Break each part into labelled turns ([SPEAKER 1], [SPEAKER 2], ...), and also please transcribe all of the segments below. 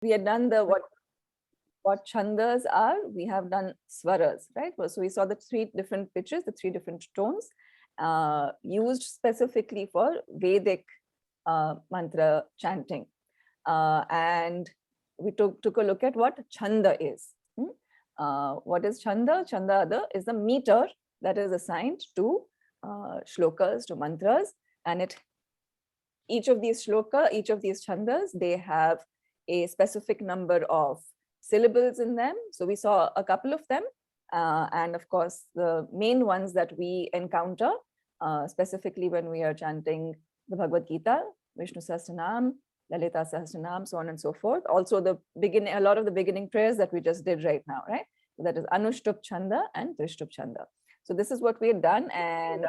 [SPEAKER 1] we had done the what chandas are. We have done swaras, right? So we saw the 3 different pitches, the 3 different tones used specifically for Vedic mantra chanting. And we took a look at what chanda is. What is chanda? Chanda is the meter that is assigned to shlokas, to mantras, and each of these shloka, each of these chandas, they have a specific number of syllables in them. So we saw a couple of them, and of course the main ones that we encounter specifically when we are chanting the Bhagavad Gita, Vishnu Sahasranam, Lalita Sahasranam, so on and so forth. Also a lot of the beginning prayers that we just did right now, right? So that is Anushtup Chanda and Trishtup Chanda. So this is what we had done, and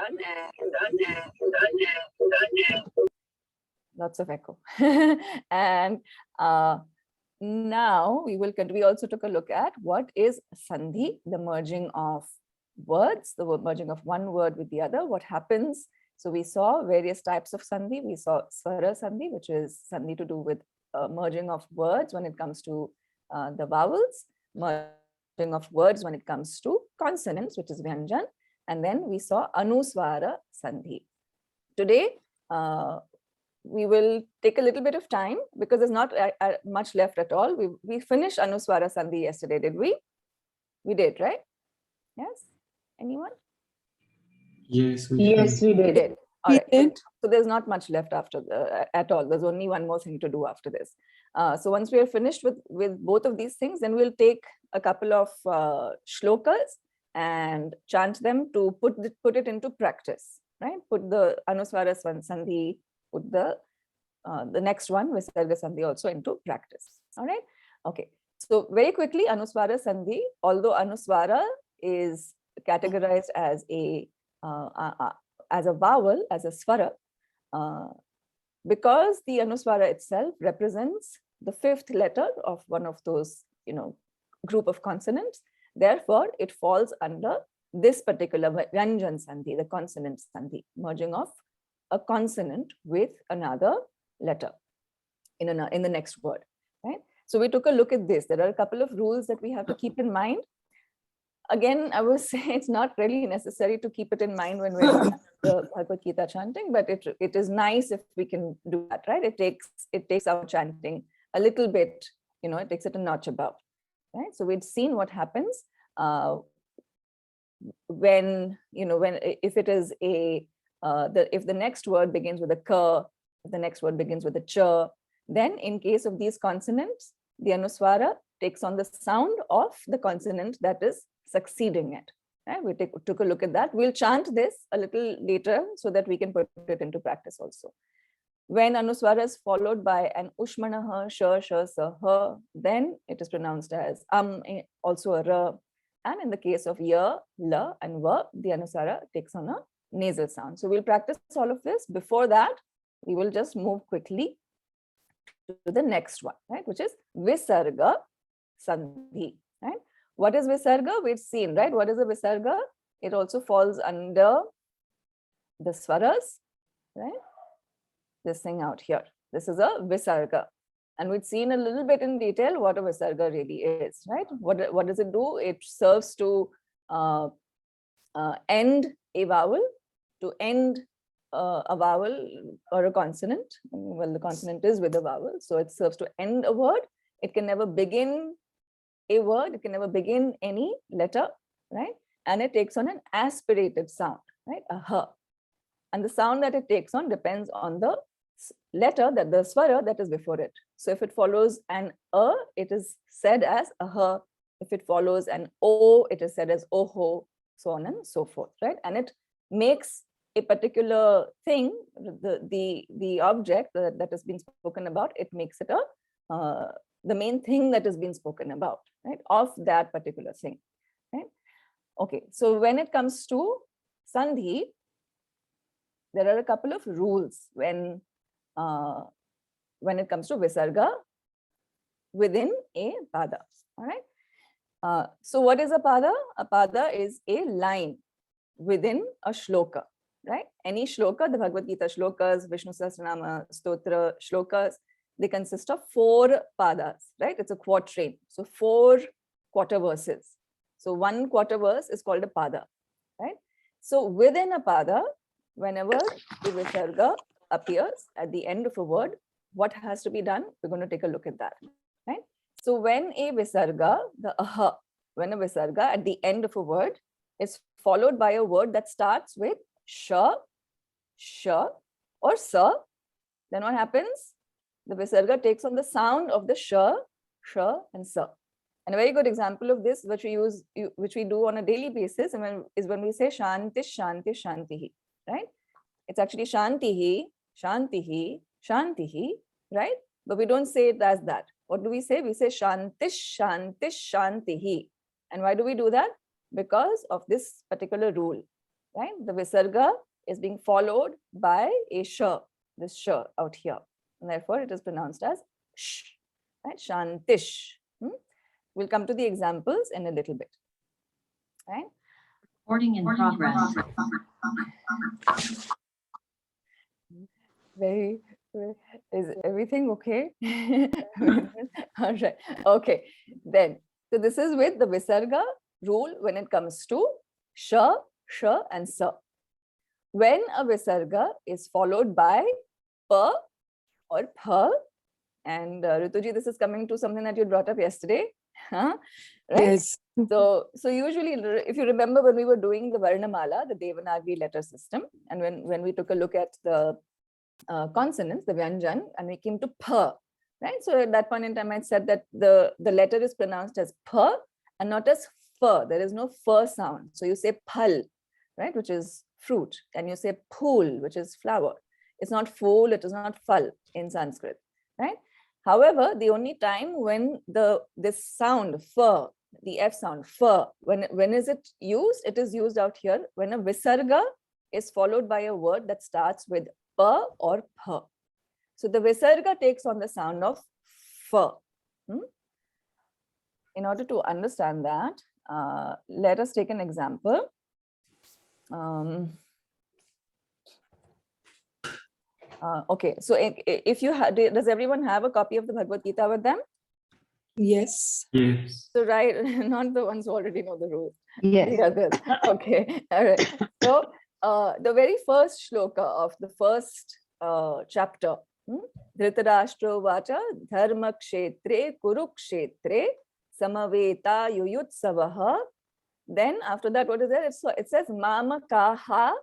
[SPEAKER 1] lots of echo. And now we also took a look at what is sandhi, the merging of words, the merging of one word with the other, what happens. So we saw various types of sandhi. We saw swara sandhi, which is sandhi to do with merging of words when it comes to the vowels, merging of words when it comes to consonants, which is vyanjan. And then we saw anuswara sandhi. Today, we will take a little bit of time because there's not much left at all. We finished anuswara sandhi yesterday, did we? We did, right? Yes? Anyone?
[SPEAKER 2] Yes, we
[SPEAKER 1] did. All right. So there's not much left after at all. There's only one more thing to do after this. So once we are finished with both of these things, then we'll take a couple of shlokas and chant them to put it into practice, right? Put the anuswara sandhi, put the next one, Visarga sandhi, also into practice. All right. Okay. So very quickly, anuswara sandhi, although anuswara is categorized as a vowel, as a swara, because the anuswara itself represents the 5th letter of one of those, group of consonants. Therefore, it falls under this particular vyanjan sandhi, the consonant sandhi, merging of a consonant with another letter in the next word, right? So we took a look at this. There are a couple of rules that we have to keep in mind. Again, I will say it's not really necessary to keep it in mind when we're doing the Bhagavad Gita chanting, but it is nice if we can do that, right? It takes our chanting a little bit, it takes it a notch above, right? So we'd seen what happens when if it is if the next word begins with a ka, if the next word begins with a cha, then in case of these consonants, the anuswara takes on the sound of the consonant that is succeeding it. Right? We took a look at that. We'll chant this a little later so that we can put it into practice also. When anuswara is followed by an ushmanaha, sha, sa, ha, then it is pronounced as also a ra. And in the case of ya, la, and va, the anuswara takes on a nasal sound. So we'll practice all of this. Before that, we will just move quickly to the next one, right? Which is visarga sandhi, right? What is visarga? We've seen, right? What is a visarga? It also falls under the swaras, right? This thing out here. This is a visarga. And we've seen a little bit in detail what a visarga really is, right? What does it do? It serves to end a vowel, to end a vowel or a consonant. Well, the consonant is with a vowel. So it serves to end a word. It can never begin a word. It can never begin any letter, right? And it takes on an aspirated sound, right? A ha. And the sound that it takes on depends on the letter, that the swara that is before it. So if it follows an a, it is said as a ha. If it follows an o, it is said as oho, so on and so forth, right? And it makes a particular thing, the object that has been spoken about, it makes it the main thing that has been spoken about, right? Of that particular thing, right? Okay, so when it comes to sandhi, there are a couple of rules when it comes to visarga within a pada, all right? So what is a pada? A pada is a line within a shloka, right? Any shloka, the Bhagavad Gita shlokas, Vishnu Sahasranama, Stotra shlokas, they consist of 4 padas, right? It's a quatrain. So 4 quarter verses. So 1 quarter verse is called a pada, right? So within a pada, whenever the visarga appears at the end of a word, what has to be done? We're going to take a look at that, right? So when a visarga, the aha, when a visarga at the end of a word is followed by a word that starts with sha, sha, or sa, then what happens? The visarga takes on the sound of the sha, sha, and sa. And a very good example of this, which we do on a daily basis, is when we say shanti, shanti, shantihi, right? It's actually shantihi, shantihi, shantihi, right? But we don't say it as that. What do we say? We say shantish, shantish, shantihi. And why do we do that? Because of this particular rule, right? The visarga is being followed by a sha, this sha out here. And therefore, it is pronounced as sh, right? Shantish. We'll come to the examples in a little bit, right?
[SPEAKER 3] Recording in progress.
[SPEAKER 1] Very, is everything okay? All right. Okay. Then, so this is with the visarga rule when it comes to sha, sha, and sa. When a visarga is followed by pa or pha, and Rituji, this is coming to something that you brought up yesterday, huh? Right?
[SPEAKER 4] Yes.
[SPEAKER 1] So usually, if you remember when we were doing the Varnamala, the Devanagari letter system, and when we took a look at the consonants, the Vyanjan, and we came to pa, right? So at that point in time, I said that the letter is pronounced as pa and not as fa. There is no fa sound. So you say phal, right, which is fruit, and you say phool, which is flower. It's not fool, it is not phal in Sanskrit, right? However, the only time when this sound fa, the F sound fa, when is it used? It is used out here when a visarga is followed by a word that starts with pa or pha. So the visarga takes on the sound of fa. In order to understand that, let us take an example. Okay, so if you does everyone have a copy of the Bhagavad Gita with them?
[SPEAKER 4] Yes.
[SPEAKER 2] Yes.
[SPEAKER 1] So right, not the ones who already know the rules.
[SPEAKER 3] Yes.
[SPEAKER 1] The others. Okay, all right. So the very first shloka of the first chapter, Dhritarashtra vacha dharma kshetre kurukshetre samaveta yuyutsavaha. Then after that, what is there? It says mamakaha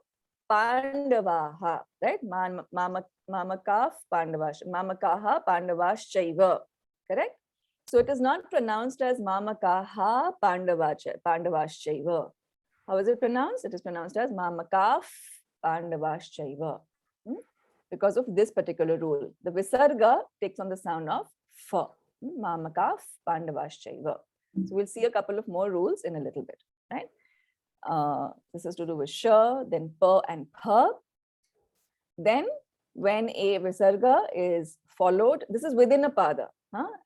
[SPEAKER 1] pandavaha, right? Mamakaha pandavash correct? So it is not pronounced as mamakaha pandavash. How is it pronounced? It is pronounced as mamakaf pandavash. Because of this particular rule. The visarga takes on the sound of fa. Mamakaf pandavash. So we'll see a couple of more rules in a little bit, right? This is to do with sha, then pa and pha. Then when a visarga is followed, this is within a pada.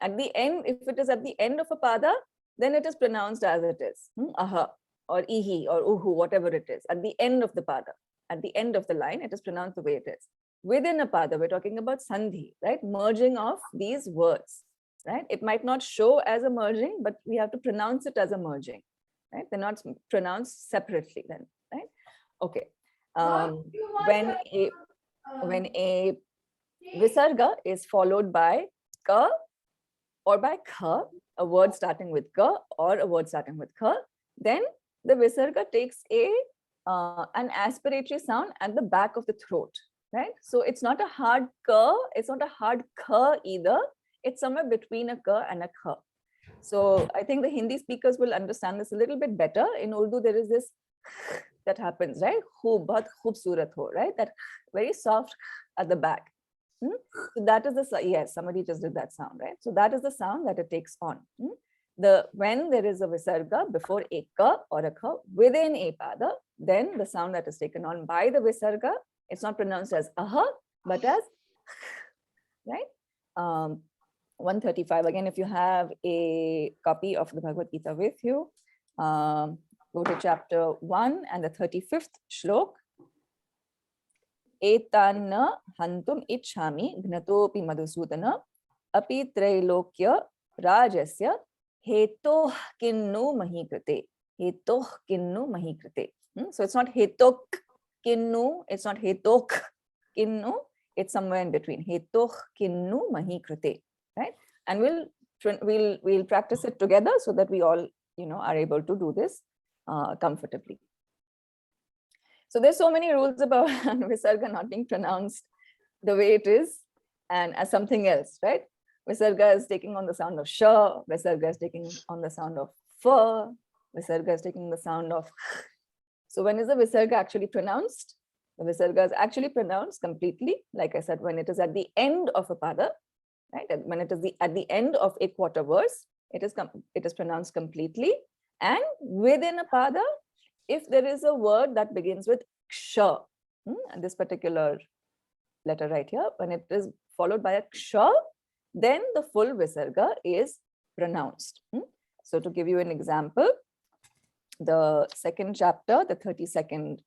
[SPEAKER 1] At the end, if it is at the end of a pada, then it is pronounced as it is. Aha, or ihi, or uhu, whatever it is. At the end of the pada, at the end of the line, it is pronounced the way it is. Within a pada, we're talking about sandhi, right? Merging of these words, right? It might not show as a merging, but we have to pronounce it as a merging, right? They're not pronounced separately then, right? Okay. When a visarga is followed by ka or by kha, a word starting with ka or a word starting with kha, then the visarga takes an aspiratory sound at the back of the throat, right? So it's not a hard ka, it's not a hard kha either. It's somewhere between a ka and a kha. So I think the Hindi speakers will understand this a little bit better. In Urdu, there is this that happens, right? Bahut khoobsurat ho, right? That very soft at the back. So that is the, yes, somebody just did that sound, right? So that is the sound that it takes on. When there is a visarga before a ka or a kha within a pada, then the sound that is taken on by the visarga, it's not pronounced as aha, but as right? 135. Again, if you have a copy of the Bhagavad Gita with you, go to chapter 1 and the 35th shlok. Etanna hantum ichhami gnatopi madhusudana api trailokya rajasya hetoh kinnu mahikrite. Hetoh kinnu mahikrite. So it's not hetok kinnu, it's not hetok kinnu, it's somewhere in between. Hetoh kinnu mahikrite, right? And we'll practice it together so that we all, are able to do this comfortably. So there's so many rules about Visarga not being pronounced the way it is and as something else, right? Visarga is taking on the sound of sh, Visarga is taking on the sound of f, Visarga is taking the sound of. So when is the Visarga actually pronounced? The Visarga is actually pronounced completely, like I said, when it is at the end of a pada, right? And when it is at the end of a quarter verse, it is pronounced completely. And within a pada, if there is a word that begins with ksha, and this particular letter right here, when it is followed by a ksha, then the full Visarga is pronounced. So to give you an example, the second chapter, the 32nd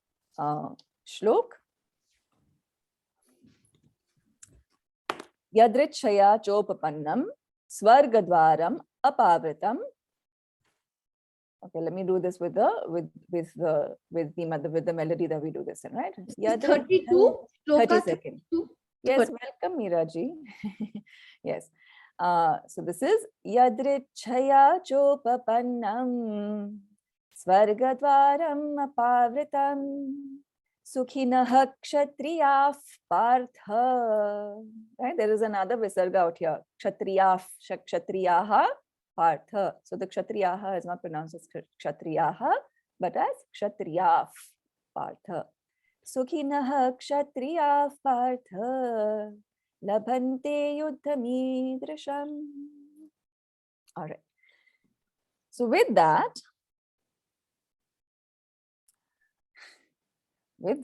[SPEAKER 1] shlok. Yadrichaya chopapannam svargadvaram apavritam. Okay, let me do this with the melody that we do this in, right?
[SPEAKER 4] 32.
[SPEAKER 1] 32nd. Yes, welcome, Meeraji. Yes. So this is Yadrichaya chopapannam svargadvaram apavritam sukhinah kshatriyah partha. Right? There is another visarga out here. Kshatriyah, kshatriyaha partha. So the kshatriyaha is not pronounced as kshatriyaha, but as kshatriyah partha. Sukhinah kshatriyah partha labhante yuddhamidrisham. All right. So with that, we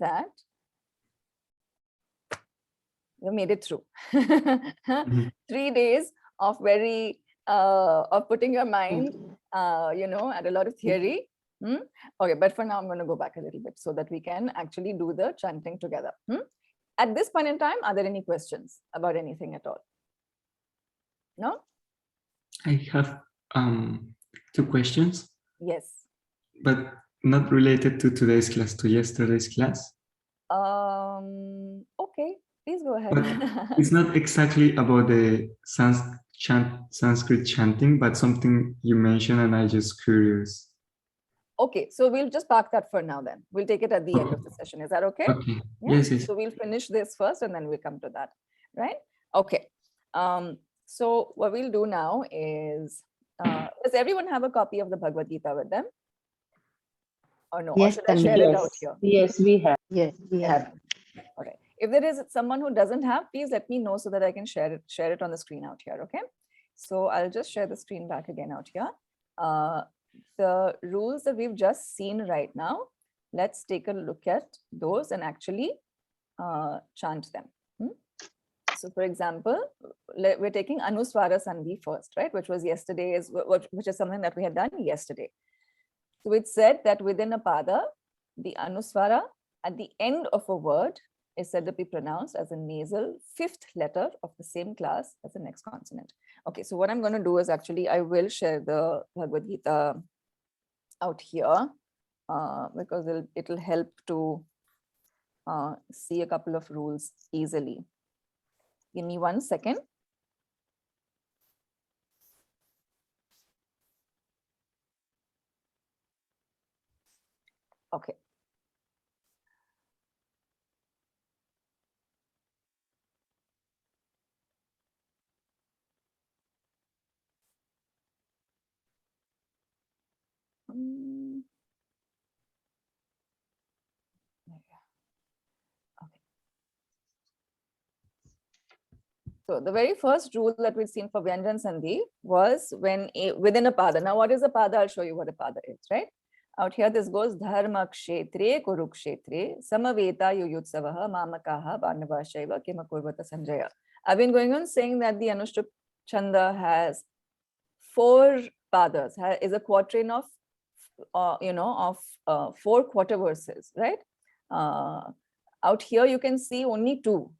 [SPEAKER 1] made it through. 3 days of of putting your mind, at a lot of theory. Okay, but for now, I'm going to go back a little bit so that we can actually do the chanting together. At this point in time, are there any questions about anything at all? No?
[SPEAKER 2] I have 2 questions.
[SPEAKER 1] Yes.
[SPEAKER 2] But not related to today's class, to yesterday's class.
[SPEAKER 1] Okay, please go ahead.
[SPEAKER 2] But it's not exactly about the Sanskrit chanting, but something you mentioned, and I'm just curious.
[SPEAKER 1] Okay, so we'll just park that for now then. We'll take it at the end of the session. Is that okay?
[SPEAKER 2] Okay.
[SPEAKER 1] Yeah?
[SPEAKER 2] Yes.
[SPEAKER 1] So we'll finish this first and then we'll come to that, right? Okay. So what we'll do now is, does everyone have a copy of the Bhagavad Gita with them? Or no? Or
[SPEAKER 5] Yes,
[SPEAKER 1] should I share it out here?
[SPEAKER 5] Yes, we have. Yes, we have.
[SPEAKER 1] All right. If there is someone who doesn't have, please let me know so that I can share it on the screen out here, okay? So I'll just share the screen back again out here. The rules that we've just seen right now, let's take a look at those and actually chant them. So for example, we're taking Anuswara Sandhi first, right? Which was yesterday's, which is something that we had done yesterday. So it said that within a pada, the Anuswara at the end of a word is said to be pronounced as a nasal 5th letter of the same class as the next consonant. Okay, so what I'm going to do is actually, I will share the Bhagavad Gita out here because it'll help to see a couple of rules easily. Give me 1 second. Okay. So the very first rule that we've seen for Vyanjan Sandhi was when within a pada. Now, what is a pada? I'll show you what a pada is, right? Out here, this goes Dharma Kshetre Kurukshetre Samaveta Yuyutsavaha Mamakaha Bandava Shaiva Kimakurvata Sanjaya. I've been going on saying that the Anushtup Chanda has 4 padas, is a quatrain of 4 quarter verses, right? Out here, you can see only 2.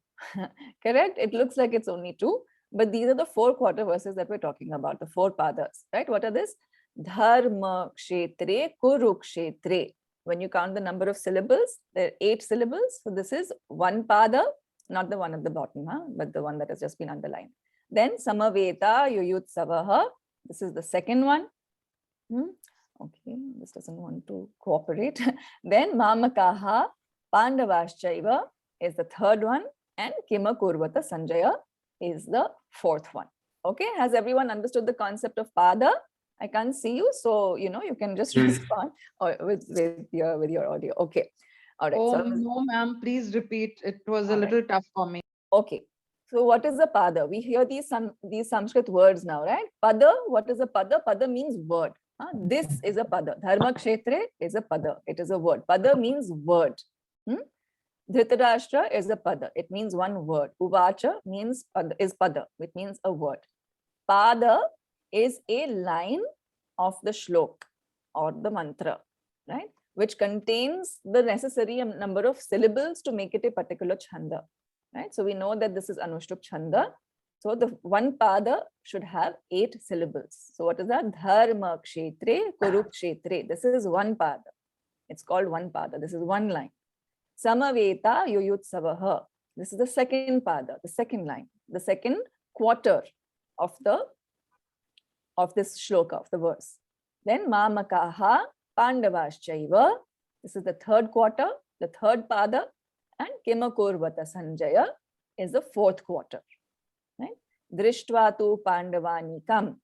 [SPEAKER 1] Correct? It looks like it's only 2, But these are the 4 quarter verses that we're talking about, the 4 padas, right? What are this? Dharma kshetre kurukshetre. When you count the number of syllables, there are 8 syllables. So this is 1 pada, not the one at the bottom, but the one that has just been underlined. Then samaveta yuyutsavaha. This is the second one. Okay, this doesn't want to cooperate. Then mamakaha pandavaschaiva is the third one, and kima kurvata sanjaya is the fourth one. Okay, has everyone understood the concept of pada? I can't see you, so you can just
[SPEAKER 2] Yes.
[SPEAKER 1] respond with your audio. Okay, all right.
[SPEAKER 6] Oh,
[SPEAKER 1] So
[SPEAKER 6] no, ma'am, please repeat. It was a
[SPEAKER 1] All right.
[SPEAKER 6] little tough for me.
[SPEAKER 1] okay, so what is a pada? We hear these Sanskrit words now, right? Pada. What is a pada? Pada means word. This is a pada. Dharma kshetre is a pada. It is a word. Pada means word. Dhritarashtra is a pada. It means one word. Uvacha means is pada. It means a word. Pada is a line of the shlok or the mantra, right? Which contains the necessary number of syllables to make it a particular chanda, right? So we know that this is Anushtup chanda. So the one pada should have 8 syllables. So what is that? Dharma kshetre kurukshetre. This is one pada. It's called one pada. This is one line. Samaveta yuyutsavaha. This is the second pada, the second line, the second quarter of this shloka, of the verse. Then mamakaha pandavaschaiva. This is the third quarter, the third pada, and kimakurvata sanjaya is the fourth quarter. Right? Drishtva tu pandavanikam.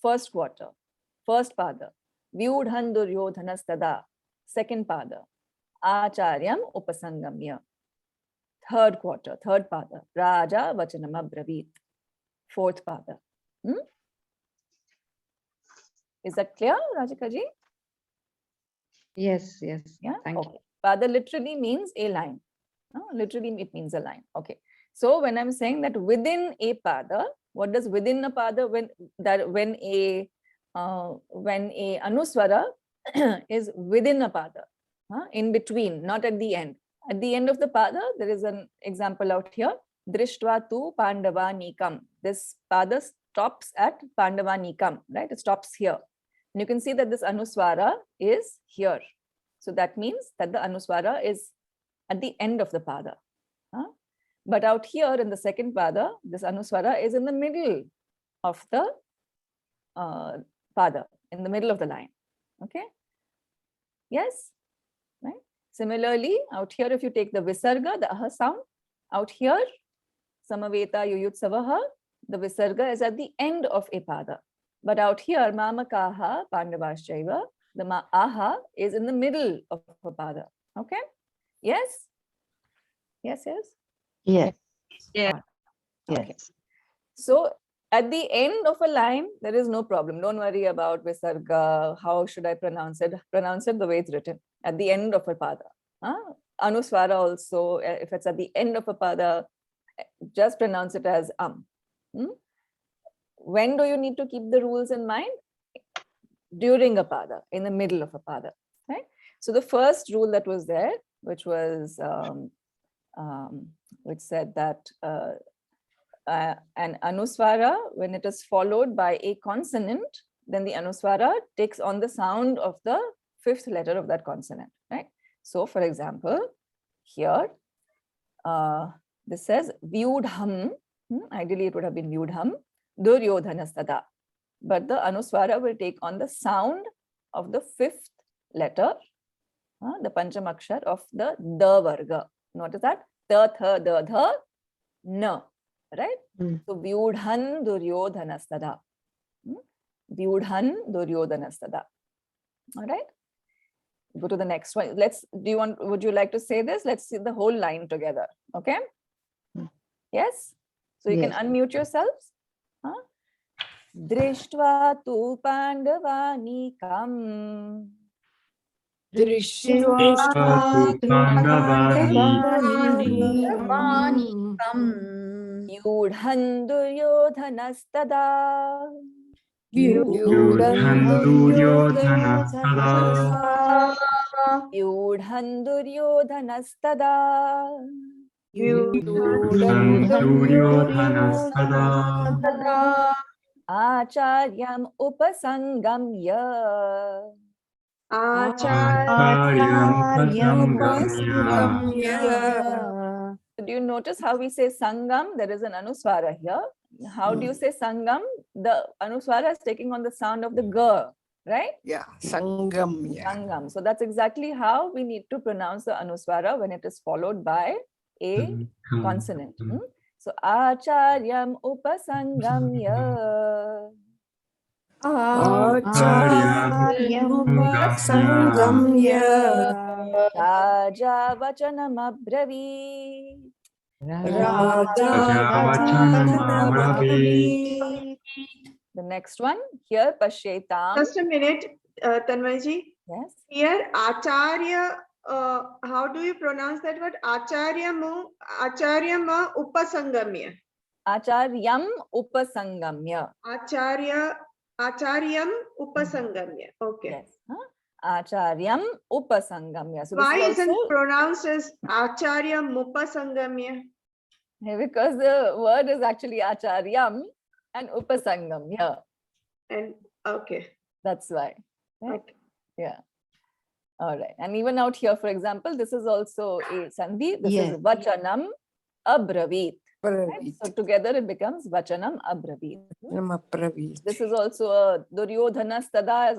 [SPEAKER 1] First quarter, first pada. Vyudhan duryodhanastada. Second pada. Acharyam upasangamya. Third quarter, third pada. Raja vachanam abravit. Fourth pada. Is that clear, Rajika ji?
[SPEAKER 6] Yes, yes.
[SPEAKER 1] Yeah.
[SPEAKER 6] Thank
[SPEAKER 1] Okay. Pada literally means a line. Literally, it means a line. Okay. So when I'm saying that within a pada, what does within a pada when a anuswara is within a pada, in between, not at the end. At the end of the pada, there is an example out here. Drishtva tu pandavanikam. This pada stops at pandavanikam, right? It stops here. And you can see that this anuswara is here. So that means that the anuswara is at the end of the pada. But out here in the second pada, this anuswara is in the middle of the pada, in the middle of the line. Okay? Yes? Right? Similarly, out here, if you take the visarga, the aha sound, out here, samaveta yuyutsavaha, the visarga is at the end of a pada. But out here, mamakaha pandavaschaiva, the aha is in the middle of a pada. Okay? Yes? Yes, yes?
[SPEAKER 5] Yes.
[SPEAKER 6] Yeah.
[SPEAKER 1] Okay.
[SPEAKER 5] Yes.
[SPEAKER 1] So at the end of a line, there is no problem. Don't worry about visarga. How should I pronounce it? Pronounce it the way it's written. At the end of a pada. Anuswara also, if it's at the end of a pada, just pronounce it as When do you need to keep the rules in mind? During a pada, in the middle of a pada, right? So the first rule that was there, which was which said that an anuswara, when it is followed by a consonant, then the anuswara takes on the sound of the 5th letter of that consonant, right? So for example, here, this says vyudham. Ideally, it would have been vyudham. Duryodhanastada. But the anuswara will take on the sound of the 5th letter, the panchamakshar of the da varga. Notice that? Ta, tha, da, dha, na. Right? So vyudhan duryodhanastada. Vyudhan duryodhanastada. All right? Go to the next one. Would you like to say this? Let's see the whole line together. Okay? Yes? So you can
[SPEAKER 5] Yes.
[SPEAKER 1] unmute yourselves. Drishtva tu pandavanikam. Yudhan duryodhanastada. Yudhan duryodhanastada.
[SPEAKER 2] Duryodhanastada
[SPEAKER 1] Acharyam upasangamya.
[SPEAKER 2] Acharyam Pasamgamya.
[SPEAKER 1] Do you notice how we say sangam? There is an anuswara here. How do you say sangam? The anuswara is taking on the sound of the g, right?
[SPEAKER 4] Yeah, Sangam. Yeah.
[SPEAKER 1] Sangam. So that's exactly how we need to pronounce the anuswara when it is followed by a consonant. So acharyam upasangamya.
[SPEAKER 4] Sangamya.
[SPEAKER 1] Raja vachanam abravit. The next one here, Pashetam.
[SPEAKER 7] Just a minute, Tanmayji.
[SPEAKER 1] Yes.
[SPEAKER 7] Here, Acharya, how do you pronounce that word? Acharyam upasangamya.
[SPEAKER 1] Acharyam upasangamya.
[SPEAKER 7] Acharyam upasangamya. Okay.
[SPEAKER 1] Yes. Acharyam upasangamya. So
[SPEAKER 7] Why
[SPEAKER 1] this is
[SPEAKER 7] isn't
[SPEAKER 1] also,
[SPEAKER 7] pronounced as Acharyam upasangamya?
[SPEAKER 1] because the word is actually acharyam and upasangamya.
[SPEAKER 7] And okay.
[SPEAKER 1] That's why. Right?
[SPEAKER 7] Okay.
[SPEAKER 1] Yeah. All right. And even out here, for example, this is also a sandhi. This
[SPEAKER 5] Yes.
[SPEAKER 1] is vachanam abravit. Right? So together it becomes vachanam abravit. This is also a duryodhanastada is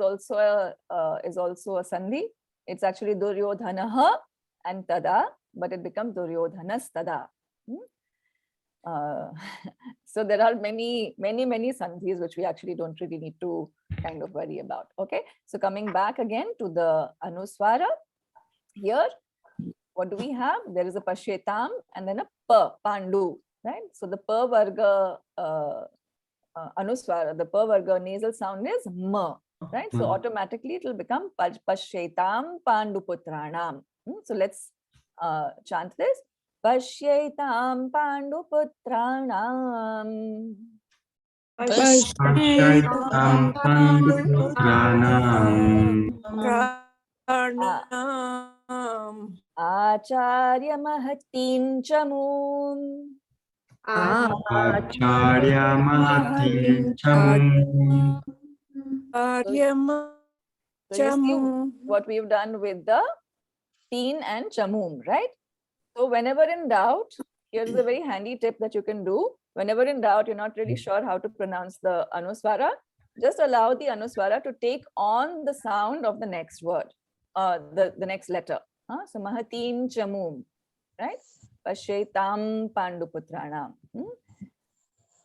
[SPEAKER 1] also a sandhi. It's actually duryodhanaha and tada, but it becomes duryodhanastada. So there are many sandhis which we actually don't really need to kind of worry about. Okay, so coming back again to the anuswara, here what do we have? There is a pashetam and then a pa, pandu, right? So the pa varga anuswara, the pa varga nasal sound is ma, right? So automatically it will become pashetam pandu putranam. So let's chant this. Pashyaitam panduputranam.
[SPEAKER 2] Pashyaitam Panduputranam
[SPEAKER 1] Acharya mahatim chamum.
[SPEAKER 2] Acharya Mahatim Chamum.
[SPEAKER 1] So you see what we've done with the teen and chamum, right? So whenever in doubt, here's a very handy tip that you can do. Whenever in doubt, you're not really sure how to pronounce the anuswara, just allow the anuswara to take on the sound of the next word, the next letter. So mahatim chamum, right? Pashetam panduputranam.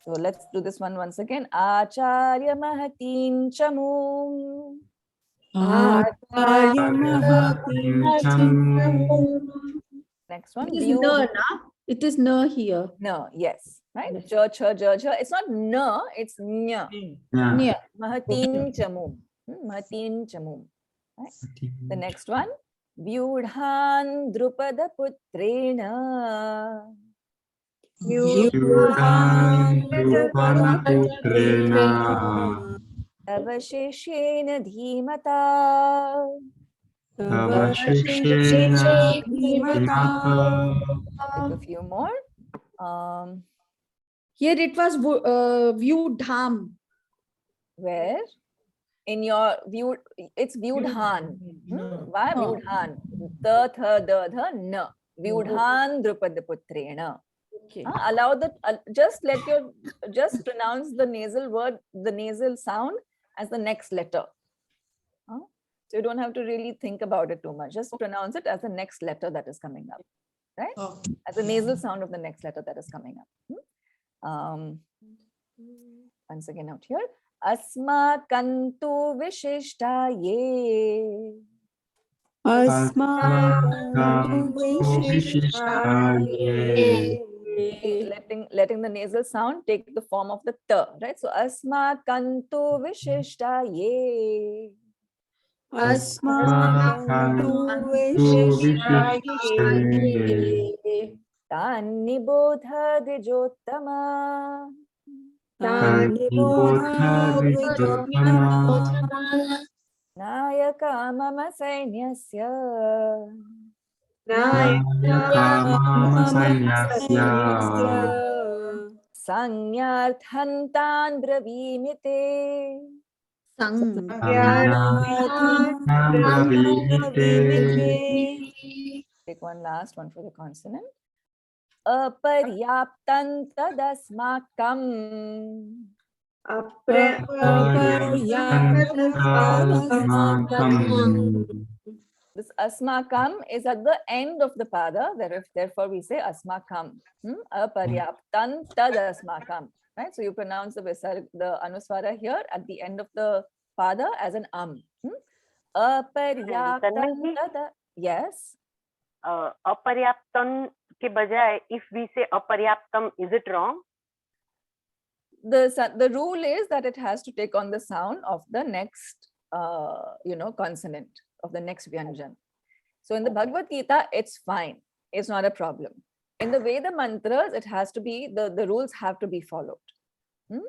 [SPEAKER 1] So let's do this one once again. Acharya mahatim chamum. Next one.
[SPEAKER 8] It is no, na? It is no here.
[SPEAKER 1] No, yes, right? Ja, cha, ja, ja. It's not na, it's nya.
[SPEAKER 8] Yeah.
[SPEAKER 1] Mahatin chamum. Mahatin chamum. Right? The next one. Vyudhan drupada putrena. Avasheshena dhimata. Take a few more.
[SPEAKER 8] Here it was Vyudham.
[SPEAKER 1] Where? In your view, it's Vyudhan. Why Vyudhan? The, the, na. Vyudhan drupada putrena.
[SPEAKER 8] Okay.
[SPEAKER 1] Allow the, just pronounce the nasal word, the nasal sound as the next letter. So you don't have to really think about it too much. Just pronounce it as the next letter that is coming up, right? As the nasal sound of the next letter that is coming up. Once again out here. Asmakantu vishishtaye. Letting the nasal sound take the form of the t, right? So asmakantu vishishtaye. Tani bodha dijottama. Nayaka mama sainyasya.
[SPEAKER 2] Nayakamasanyasya.
[SPEAKER 1] Sanyarthantan bravimi te.
[SPEAKER 8] Sang.
[SPEAKER 1] Take one last one for the consonant. Aparyaptan tadasmakam. This asmakam is at the end of the pada, therefore we say asmakam. Aparyaptan tad-asmakam. Right? So you pronounce the anuswara here at the end of the pada as an Aparyaptan tad. Yes.
[SPEAKER 9] Aparyaptam ke bajay, if we say aparyaptam, is it wrong?
[SPEAKER 1] The rule is that it has to take on the sound of the next consonant of the next vyanjan. So in the Bhagavad Gita, it's fine. It's not a problem. In the Veda mantras, it has to be, the rules have to be followed.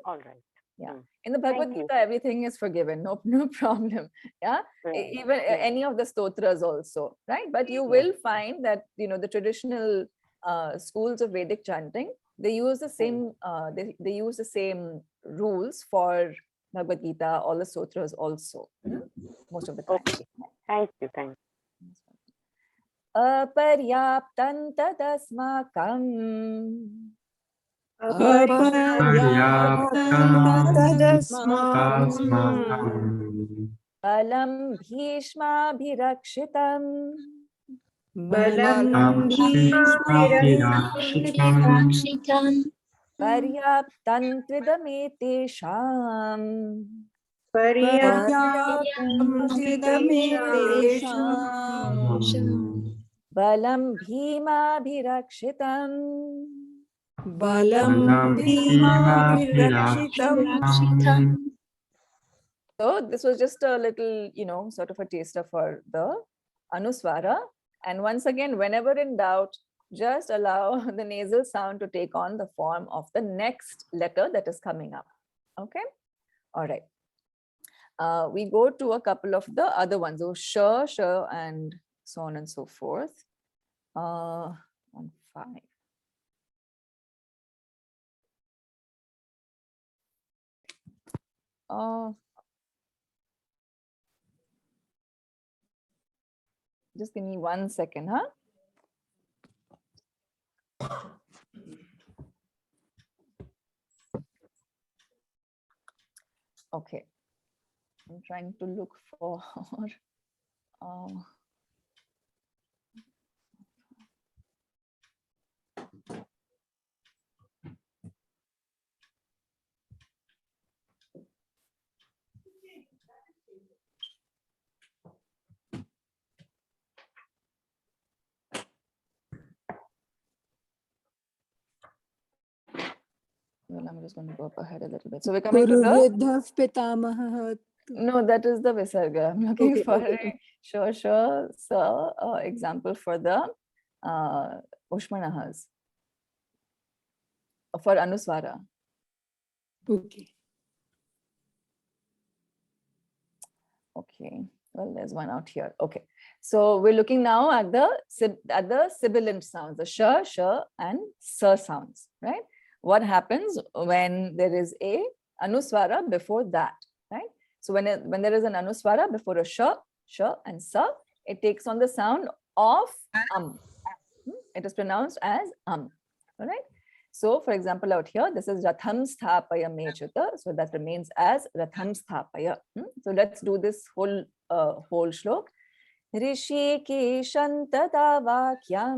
[SPEAKER 9] All right.
[SPEAKER 1] Yeah. In the Bhagavad Gita, everything is forgiven. No problem. Yeah. Even any of the stotras also, right? But you will find that, the traditional schools of Vedic chanting, they use the same, they use the same rules for Bhagavad Gita, all the stotras also, most of the time.
[SPEAKER 9] Okay. Thank you. Thank you.
[SPEAKER 1] Aparyaptan tadasmakam. Balam bhishma bhirakshitam. Paryaptan tvidamete-sham. Balam bhima bhirakshitam. So this was just a little, sort of a taster for the anuswara. And once again, whenever in doubt, just allow the nasal sound to take on the form of the next letter that is coming up. Okay. All right. We go to a couple of the other ones. So sh, and so on and so forth. On 5. Just give me 1 second, huh? Okay. I'm trying to look for well, I'm just going to go up ahead a little bit. So we're coming to the... No, that is the Visarga. I'm looking for a sure, example for the Ushmanahas. For Anuswara.
[SPEAKER 8] Okay.
[SPEAKER 1] Okay. Well, there's one out here. Okay. So we're looking now at the sibilant sounds, the sh, and sa sounds, right? What happens when there is a anuswara before that, right? So when there is an anuswara before a sh, and sa, it takes on the sound of It is pronounced as all right? So for example, out here, this is Ratham Sthapaya Mechata. So that remains as Ratham Sthapaya. So let's do this whole shlok. Rishikeshan tada vakyam.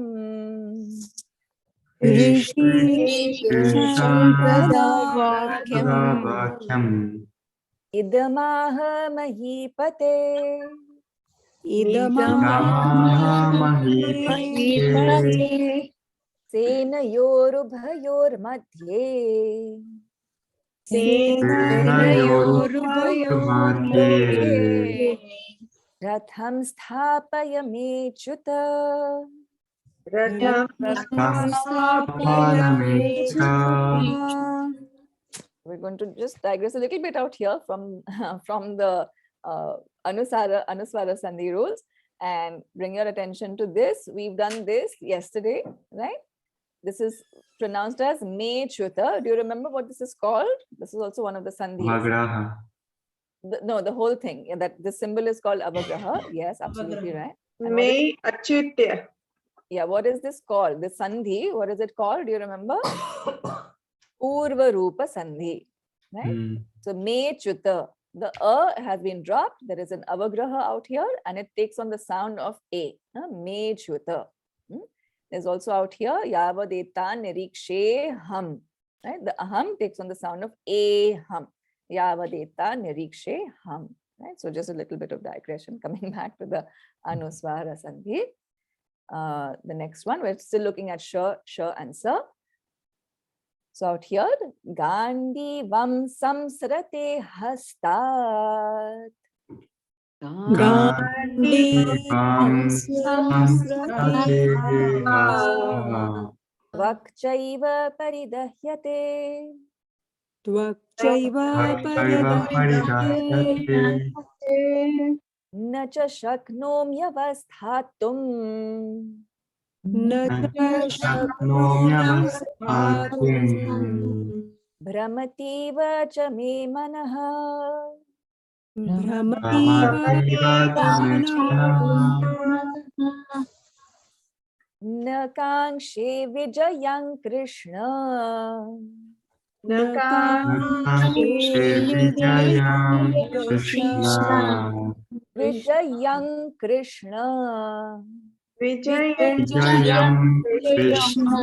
[SPEAKER 1] Idamaha mahipate. Senayorubhayor madhye. Ratham sthapaya mechuta. We're going to just digress a little bit out here from the Anuswara Sandhi rules, And bring your attention to this. We've done this yesterday, right? This is pronounced as me chuta. Do you remember what this is called? This is also one of the sandhis.
[SPEAKER 2] Avagraha.
[SPEAKER 1] No, the whole thing. Yeah, that the symbol is called avagraha. Yes, absolutely right. And what is-
[SPEAKER 7] May achitya.
[SPEAKER 1] yeah, what is this called? The sandhi, what is it called? Do you remember? Purva Rupa Sandhi. Right?
[SPEAKER 2] Mm.
[SPEAKER 1] So me chuta. The has been dropped. There is an avagraha out here, and it takes on the sound of a. Me chuta. There's also out here yavadeta nirikshe ham. Right? The aham takes on the sound of a hum. Yavadeta nirikshe ham. Right? So just a little bit of digression coming back to the anuswara sandhi. The next one, we're still looking at sh, and sa. So out here, Gandhi vam samsrate hastat. Vakchaiva paridahyate. Na cha shaknomyavasthatum. Brahmativa cha me manaha. Na kangshe vijayang Krishna. Vijayang Krishna.
[SPEAKER 2] Vijayam Krishna.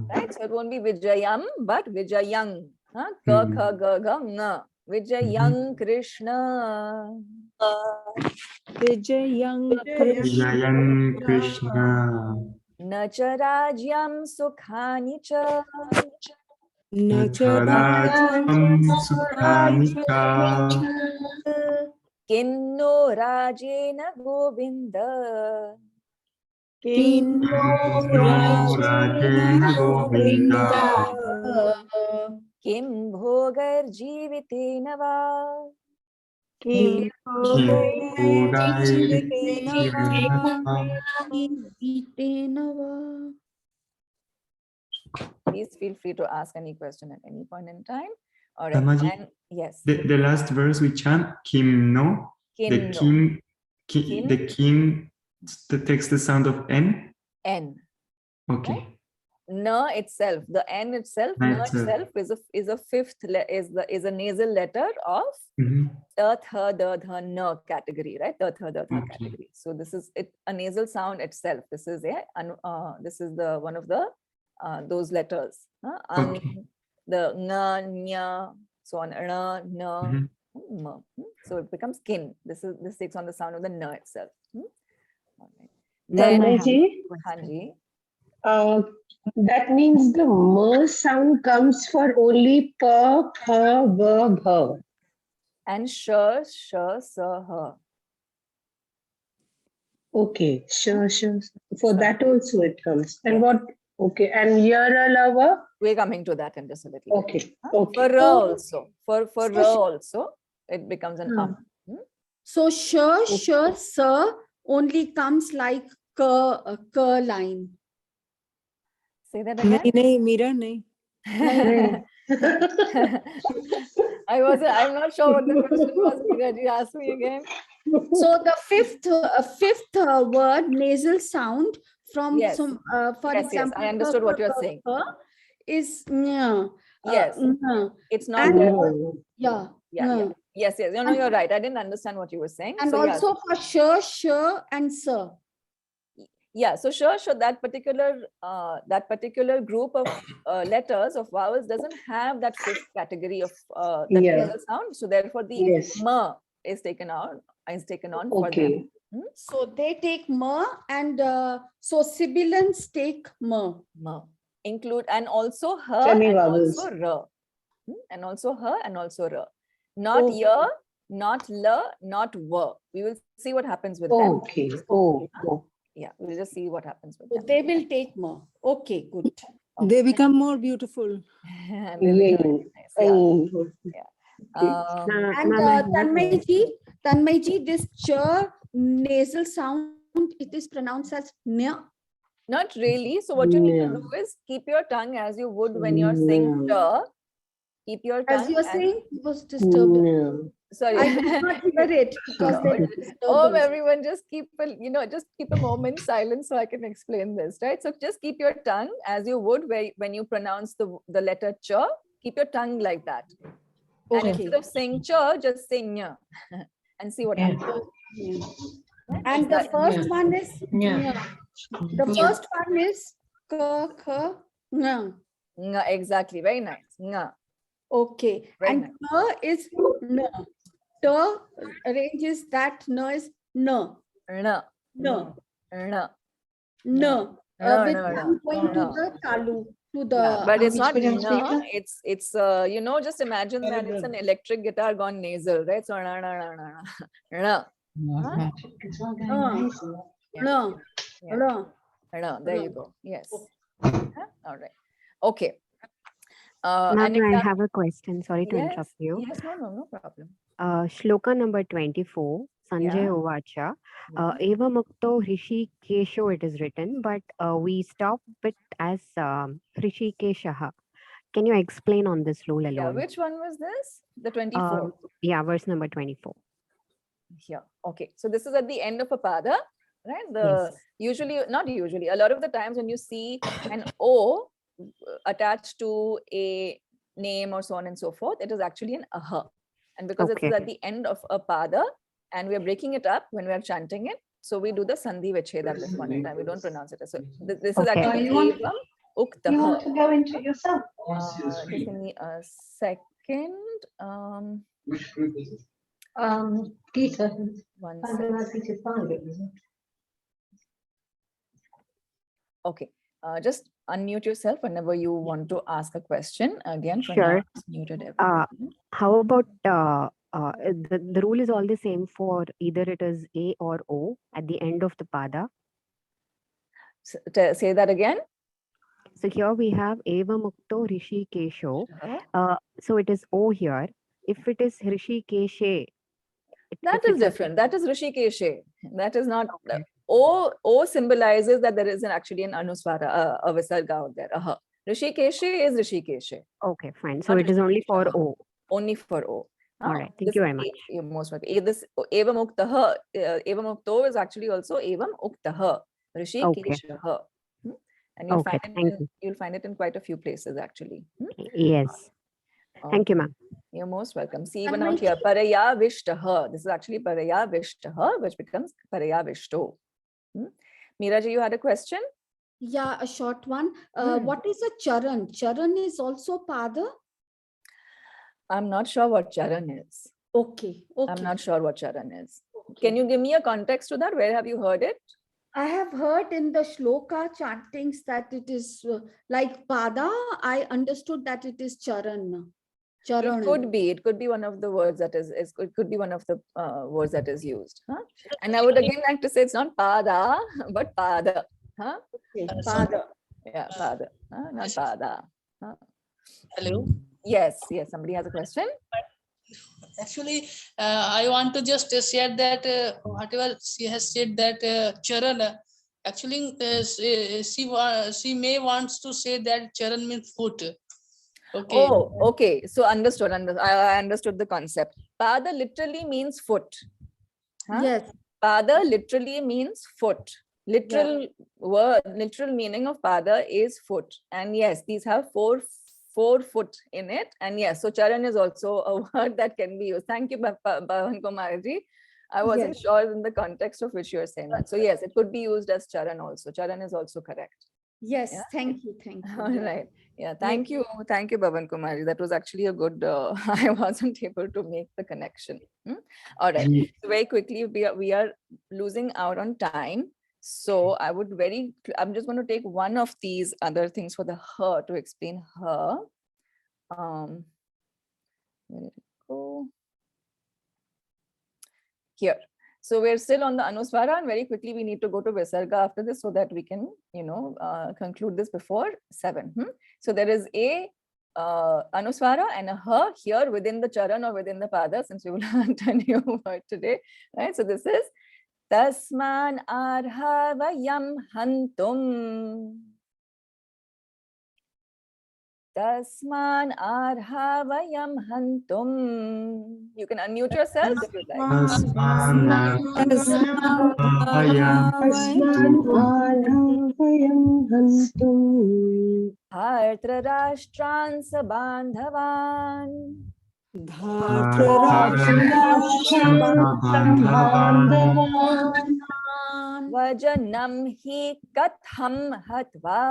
[SPEAKER 1] Right? So it won't be Vijayam, but Vijayang. Ka, kha, ga, ga, nga. Vijayang Krishna.
[SPEAKER 2] Vijayam Krishna.
[SPEAKER 1] Na cha rajyam sukhani cha.
[SPEAKER 2] Natharajam Sukhanika.
[SPEAKER 1] Kim no rajena govinda.
[SPEAKER 2] Rajena Govinda.
[SPEAKER 1] Kim bhogar jivitena va.
[SPEAKER 2] Kim Bhogai
[SPEAKER 1] Please feel free to ask any question at any point in time. All right.
[SPEAKER 2] Tamaji,
[SPEAKER 1] And yes.
[SPEAKER 2] The last verse we chant Kim no. The
[SPEAKER 1] Kim
[SPEAKER 2] Kim, the Kim that takes the sound of N.
[SPEAKER 1] N.
[SPEAKER 2] Okay.
[SPEAKER 1] Right? Na itself, the N itself,
[SPEAKER 2] Na
[SPEAKER 1] na
[SPEAKER 2] itself.
[SPEAKER 1] is a fifth is a nasal letter of the tha the dha na category, right? The tha the dha
[SPEAKER 2] Okay.
[SPEAKER 1] category. So this is it, a nasal sound itself. This is this is the one of the those letters.
[SPEAKER 2] Okay.
[SPEAKER 1] The nga, nya, so on, na, na, ma. So it becomes kin. This takes on the sound of the na itself. All right. Then,
[SPEAKER 5] Tanmaji,
[SPEAKER 1] Hanji.
[SPEAKER 5] that means the m sound comes for only pa, pha, va, bha.
[SPEAKER 1] And sh, sa, ha.
[SPEAKER 5] Okay, sure. For that also it comes. And what? Okay, and yara lava.
[SPEAKER 1] We're coming to that in just a little bit.
[SPEAKER 5] Okay,
[SPEAKER 1] For
[SPEAKER 5] okay.
[SPEAKER 1] ra also, for ra also, it becomes an
[SPEAKER 8] So sh, sa only comes like ka line.
[SPEAKER 1] Say that again.
[SPEAKER 4] Mira, nahi.
[SPEAKER 1] I'm not sure what the question was. Meera ji, ask me again.
[SPEAKER 8] So the fifth word nasal sound from
[SPEAKER 1] Yes.
[SPEAKER 8] some for
[SPEAKER 1] Yes,
[SPEAKER 8] example
[SPEAKER 1] I understood what you're saying.
[SPEAKER 8] Is nya.
[SPEAKER 1] Yes.
[SPEAKER 8] Nya.
[SPEAKER 1] It's not
[SPEAKER 8] And-
[SPEAKER 1] there.
[SPEAKER 8] Yeah.
[SPEAKER 1] Yeah. Yes. No, you're right. I didn't understand what you were saying.
[SPEAKER 8] And
[SPEAKER 1] So,
[SPEAKER 8] also for sh, and sa.
[SPEAKER 1] yeah. So sure, that particular group of letters of vowels doesn't have that fifth category of that
[SPEAKER 5] Yeah.
[SPEAKER 1] nasal sound. So therefore, the
[SPEAKER 5] Yes.
[SPEAKER 1] ma is taken on for
[SPEAKER 5] Okay.
[SPEAKER 1] them.
[SPEAKER 8] So they take ma, and so sibilants take ma.
[SPEAKER 1] Ma. Include and also her and
[SPEAKER 5] Semi-vowels.
[SPEAKER 1] also ra. And also her and also ra. Not
[SPEAKER 8] Okay.
[SPEAKER 1] ya, not la, not wa. We will see what happens with them.
[SPEAKER 5] Okay. Oh.
[SPEAKER 1] Yeah, we'll just see what happens with
[SPEAKER 8] So
[SPEAKER 1] them.
[SPEAKER 8] they will take ma. Okay, good.
[SPEAKER 4] They become more beautiful.
[SPEAKER 1] And they will be nice, yeah.
[SPEAKER 5] Oh.
[SPEAKER 1] Um,
[SPEAKER 8] And Tanmay ji, this cha nasal sound, it is pronounced as nya.
[SPEAKER 1] Not really. So what you need to
[SPEAKER 5] No.
[SPEAKER 1] do is keep your tongue as you would when you're saying
[SPEAKER 5] No.
[SPEAKER 1] ch. Keep your
[SPEAKER 8] As
[SPEAKER 1] tongue
[SPEAKER 8] you are
[SPEAKER 1] as,
[SPEAKER 8] saying, it was disturbed.
[SPEAKER 5] No.
[SPEAKER 1] sorry.
[SPEAKER 8] I could not hear it because there is
[SPEAKER 1] Oh,
[SPEAKER 8] disturbance.
[SPEAKER 1] everyone, just keep just keep a moment silent so I can explain this, right? So just keep your tongue as you would when you pronounce the letter ch. Keep your tongue like that. And
[SPEAKER 8] Okay.
[SPEAKER 1] instead of saying ch, just say nya and see what happens.
[SPEAKER 8] And the first one is nya. The first one is ka, kha, nga.
[SPEAKER 1] Nga, exactly. Very nice. Nga.
[SPEAKER 8] Okay.
[SPEAKER 1] Very
[SPEAKER 8] And
[SPEAKER 1] nice.
[SPEAKER 8] ka is na. Ta arranges that na is na.
[SPEAKER 1] Rna.
[SPEAKER 8] Na.
[SPEAKER 1] Rna.
[SPEAKER 8] Na.
[SPEAKER 1] No,
[SPEAKER 8] With
[SPEAKER 1] no, no,
[SPEAKER 8] tongue going to
[SPEAKER 1] no.
[SPEAKER 8] the talu. To the
[SPEAKER 1] Yeah, but it's not
[SPEAKER 6] Which one
[SPEAKER 1] na,
[SPEAKER 6] speaker?
[SPEAKER 1] it's just imagine that it's an electric guitar gone nasal, right? So na na na na na. Huh? Yeah.
[SPEAKER 8] na.
[SPEAKER 1] Yeah.
[SPEAKER 8] Na.
[SPEAKER 1] No, there you go. Yes. Huh? All right. Okay. An
[SPEAKER 10] Ma'am, I
[SPEAKER 1] example.
[SPEAKER 10] have a question. Sorry to
[SPEAKER 1] Yes.
[SPEAKER 10] interrupt you.
[SPEAKER 1] Yes. No problem.
[SPEAKER 10] Shloka number 24, Sanjay
[SPEAKER 1] Yeah.
[SPEAKER 10] Uvacha.
[SPEAKER 1] Yeah.
[SPEAKER 10] Eva Mukto Rishi Kesho it is written, but we stop it as Rishi Keshaha. Can you explain on this rule
[SPEAKER 1] Yeah.
[SPEAKER 10] alone?
[SPEAKER 1] Which one was this? The 24.
[SPEAKER 10] Yeah, verse number 24.
[SPEAKER 1] Here. Okay. So this is at the end of a pada, right? Usually, not usually, a lot of the times when you see an O attached to a name or so on and so forth, it is actually an aha. And because it is
[SPEAKER 10] Okay.
[SPEAKER 1] at the end of a pada and we are breaking it up when we are chanting it, so we do the sandhi vechhed at this point in time. We don't pronounce it. So this is
[SPEAKER 10] Okay.
[SPEAKER 1] actually evam uktaha.
[SPEAKER 3] You want to go into yourself?
[SPEAKER 1] Just give me a second.
[SPEAKER 3] Which group is it? Gita.
[SPEAKER 1] One
[SPEAKER 3] I
[SPEAKER 1] second.
[SPEAKER 3] realized Gita 5, it was.
[SPEAKER 1] Okay. Just unmute yourself whenever you want to ask a question. Again, for
[SPEAKER 10] Sure.
[SPEAKER 1] now, it's muted everyone.
[SPEAKER 10] How about the rule is all the same for either it is A or O at the end of the pada.
[SPEAKER 1] Say that again.
[SPEAKER 10] So here we have Eva Mukto Rishi Kesho.
[SPEAKER 1] Uh,
[SPEAKER 10] So it is O here. If it is Rishi Keshe,
[SPEAKER 1] That is different. That is Rishikeshe. That is not.
[SPEAKER 10] Okay.
[SPEAKER 1] O symbolizes that there is actually an anuswara, a visarga out there. Rishikeshe is Rishikeshe.
[SPEAKER 10] Okay, fine. So
[SPEAKER 1] Not
[SPEAKER 10] it is only for
[SPEAKER 1] Rishikesha.
[SPEAKER 10] O.
[SPEAKER 1] Only for O.
[SPEAKER 10] All right. Thank you very much.
[SPEAKER 1] You're most welcome. This Evam Uktaha, Evam Ukto is actually also Evam Uktaha, Rishikeshaha. And you'll
[SPEAKER 10] Okay,
[SPEAKER 1] find it
[SPEAKER 10] thank you.
[SPEAKER 1] you'll find it in quite a few places actually.
[SPEAKER 10] Yes. Thank you, ma'am.
[SPEAKER 1] You're most welcome. See, even out here, Paraya Vishtaha. This is actually Paraya Vishtaha, which becomes Paraya Vishto. Meeraji, you had a question?
[SPEAKER 8] Yeah, a short one. What is a charan? Charan is also pada?
[SPEAKER 1] I'm not sure what charan is.
[SPEAKER 8] Okay. Okay.
[SPEAKER 1] I'm not sure what charan is. Can you give me a context to that? Where have you heard it?
[SPEAKER 8] I have heard in the shloka chantings that it is like pada. I understood that it is charan. Charan.
[SPEAKER 1] It could be one of the words that is it could be one of the words that is used. And I would again like to say it's not pada, but pada.
[SPEAKER 8] Okay, pada.
[SPEAKER 1] Yeah, pada. Not pada.
[SPEAKER 11] Hello.
[SPEAKER 1] Yes, somebody has a question.
[SPEAKER 11] Actually, I want to just share that whatever she has said that charan, actually she may wants to say that charan means foot. Okay.
[SPEAKER 1] Oh, okay. So understood. I understood the concept. Pada literally means foot.
[SPEAKER 8] Yes.
[SPEAKER 1] Pada literally means foot. Literal word, literal meaning of pada is foot. And yes, these have four foot in it. And yes, so charan is also a word that can be used. Thank you, Bhavan Kumarji. I wasn't sure in the context of which you are saying that. So yes, it could be used as charan also. Charan is also correct.
[SPEAKER 8] Yes,
[SPEAKER 1] Yeah.
[SPEAKER 8] thank you. Thank you.
[SPEAKER 1] All right. Yeah, thank you. Thank you, Bhavan Kumarji. That was actually a good, I wasn't able to make the connection. All right. So very quickly, we are losing out on time. So I'm just going to take one of these other things for the her to explain her. Where did it go? Here. So we're still on the Anuswara, and very quickly we need to go to Visarga after this so that we can, conclude this before 7. So there is a Anuswara and a ha here within the charan or within the pada, since we will learn a new word today, right? So this is Tasman arha vayam hantum. Tasman arha vayam hantum. You can unmute yourself if you'd like. Bhartra Rashtran Sabandhavan. Vajanam hi katham hatva.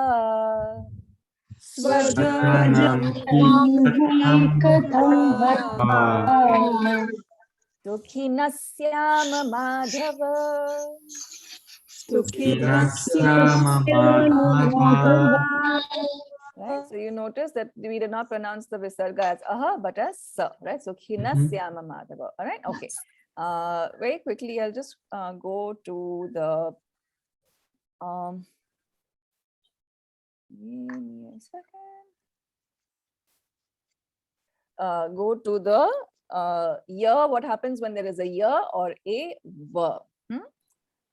[SPEAKER 1] Sukhinasya madhava. Right, so you notice that we did not pronounce the visarga as aha but as sa, right? So khinasyama madhava. All right, okay. Very quickly, I'll just go to the give me a second. Go to the year. What happens when there is a year or a verb?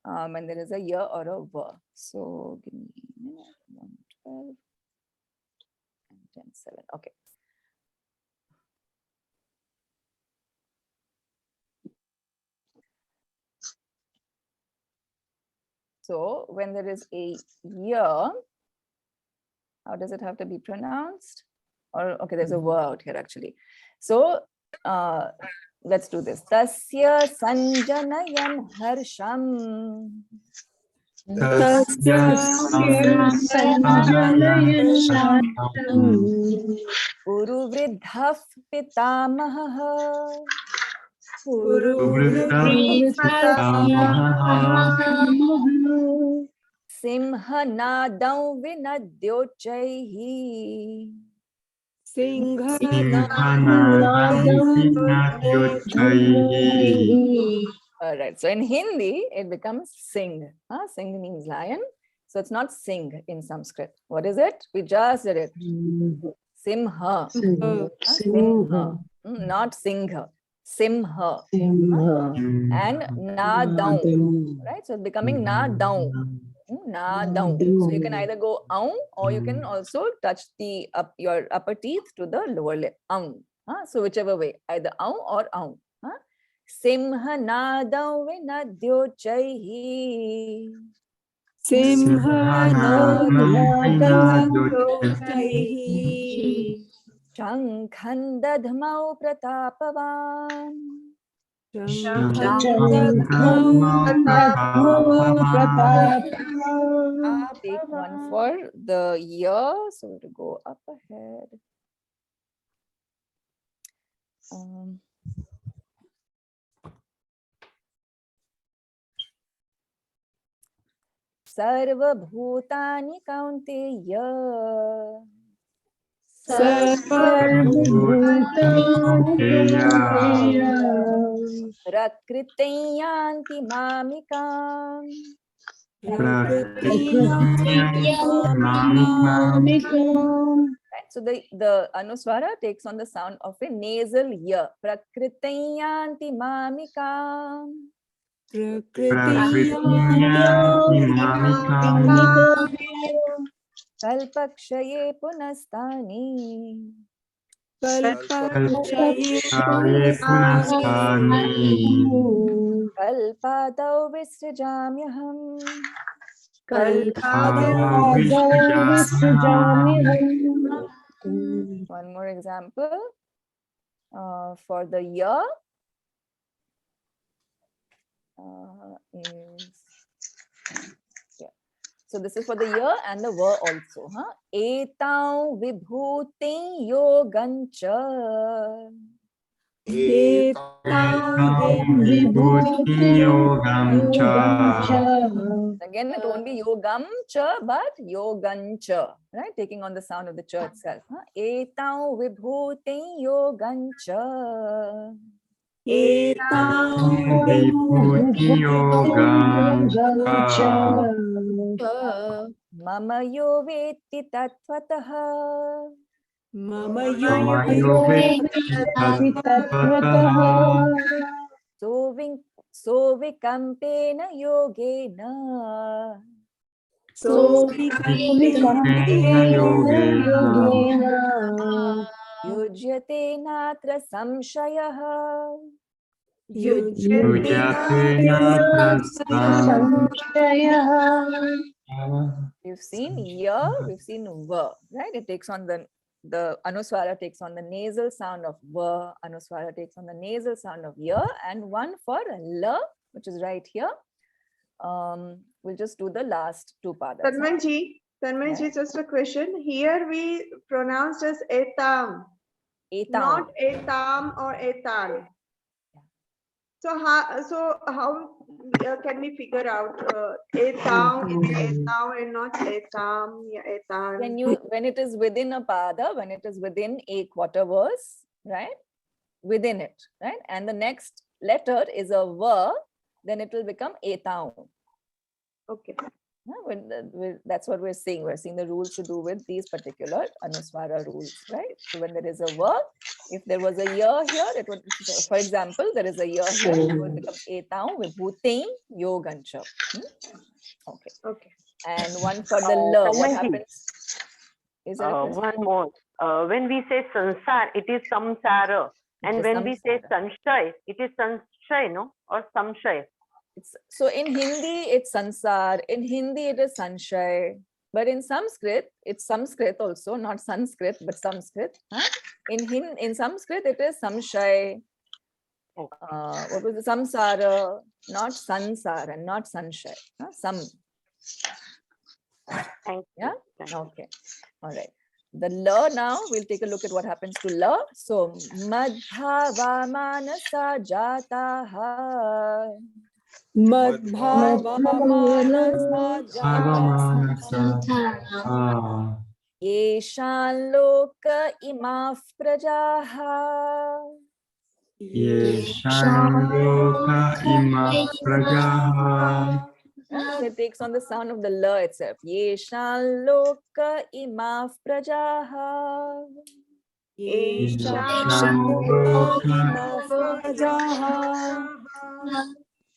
[SPEAKER 1] When there is a year or a verb. So give me a minute. 112 and 10:07. Okay. So when there is a year, how does it have to be pronounced? Or okay, there's a word here actually. So let's do this. Tasya sanjanayam harsham. Uru vridhaf pitamaha. Simha nadam vinadyochaihi. All right. So in Hindi, it becomes sing. Sing means lion. So it's not sing in Sanskrit. What is it? We just did it. Simha. Simha. Not singha. Simha. And nadam. Right? So it's becoming nadam. Nadam. So you can either go aum or you can also touch the your upper teeth to the lower lip. Aum. So whichever way, either aum or aum. Simha nadam vinadyochaihi. Shankhan dadhamau pratapavan. Take one for the year. So to go up ahead. Sarvabhutani kaunteya. Prakritiyanti mamikam. Right, so the anuswara takes on the sound of a nasal ear. Prakritiyanti mamikam. Kalpakshaye punastani. Kalpadau visrijamyaham. One more example for the year is so this is for the year and the ver also. Etau vibhuti yogancha. Again, it won't be yogam cha, but yogancha, right? Taking on the sound of the cha itself. Etau vibhuti yogancha. Mama yo veti tattvataha. So vikampena yogena.
[SPEAKER 4] So
[SPEAKER 2] Vikambena yogena.
[SPEAKER 1] Yujyate natra samshayah.
[SPEAKER 2] Yujyate natra
[SPEAKER 1] We've seen ya, we've seen va, right? It takes on the anuswara takes on the nasal sound of va, anuswara takes on the nasal sound of ya, and one for la, which is right here. We'll just do the last two padas.
[SPEAKER 7] Tanmanji, just a question. Here we pronounced as etam, not etam or etan. So how can we figure out etam is etam and not etam, yeah, etan?
[SPEAKER 1] When it is within a pada, when it is within a quarter verse, right? Within it, right? And the next letter is a va, then it will become etam.
[SPEAKER 7] Okay.
[SPEAKER 1] That's what we're seeing. We're seeing the rules to do with these particular anuswara rules, right? So when there is a va, if there was a ya here, it would, for example, there is a ya here, it would become etam vibhutein yogancha. Okay.
[SPEAKER 7] Okay.
[SPEAKER 1] And one for the la, what happens? Is there a question?
[SPEAKER 9] One more. When we say sansar, it is samsara. And when we say sanshay, it is sanshay, no? Or samshay.
[SPEAKER 1] So in Hindi, it's sansar. In Hindi, it is sanshay. But in Sanskrit, it's Sanskrit also, not Sanskrit, but Sanskrit. Huh? In Sanskrit, it is samshay. What was the samsara? Not sansara, not sanshay. Huh?
[SPEAKER 9] Thank
[SPEAKER 1] you. Yeah? Okay. All right. The la now, we'll take a look at what happens to la. So, madhava manasa jataha. Yeshan loka imaf prajaha.
[SPEAKER 2] Yeshan loka imaf prajaha.
[SPEAKER 1] So it takes on the sound of the la itself. Yeshan loka imaf prajaha.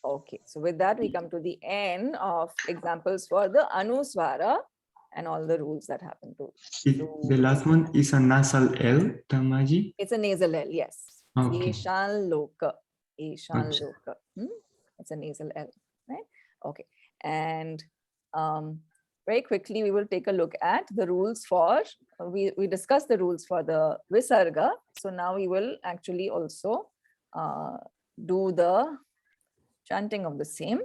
[SPEAKER 1] Okay, so with that, we come to the end of examples for the anuswara and all the rules that happen to.
[SPEAKER 2] The last one is a nasal L, Tamaji?
[SPEAKER 1] It's a nasal L, yes.
[SPEAKER 2] Okay.
[SPEAKER 1] Yeshan loka. Yeshan loka. It's a nasal L, right? Okay. And very quickly, we will take a look at the rules for, we discussed the rules for the Visarga. So now we will actually also do the chanting of the same.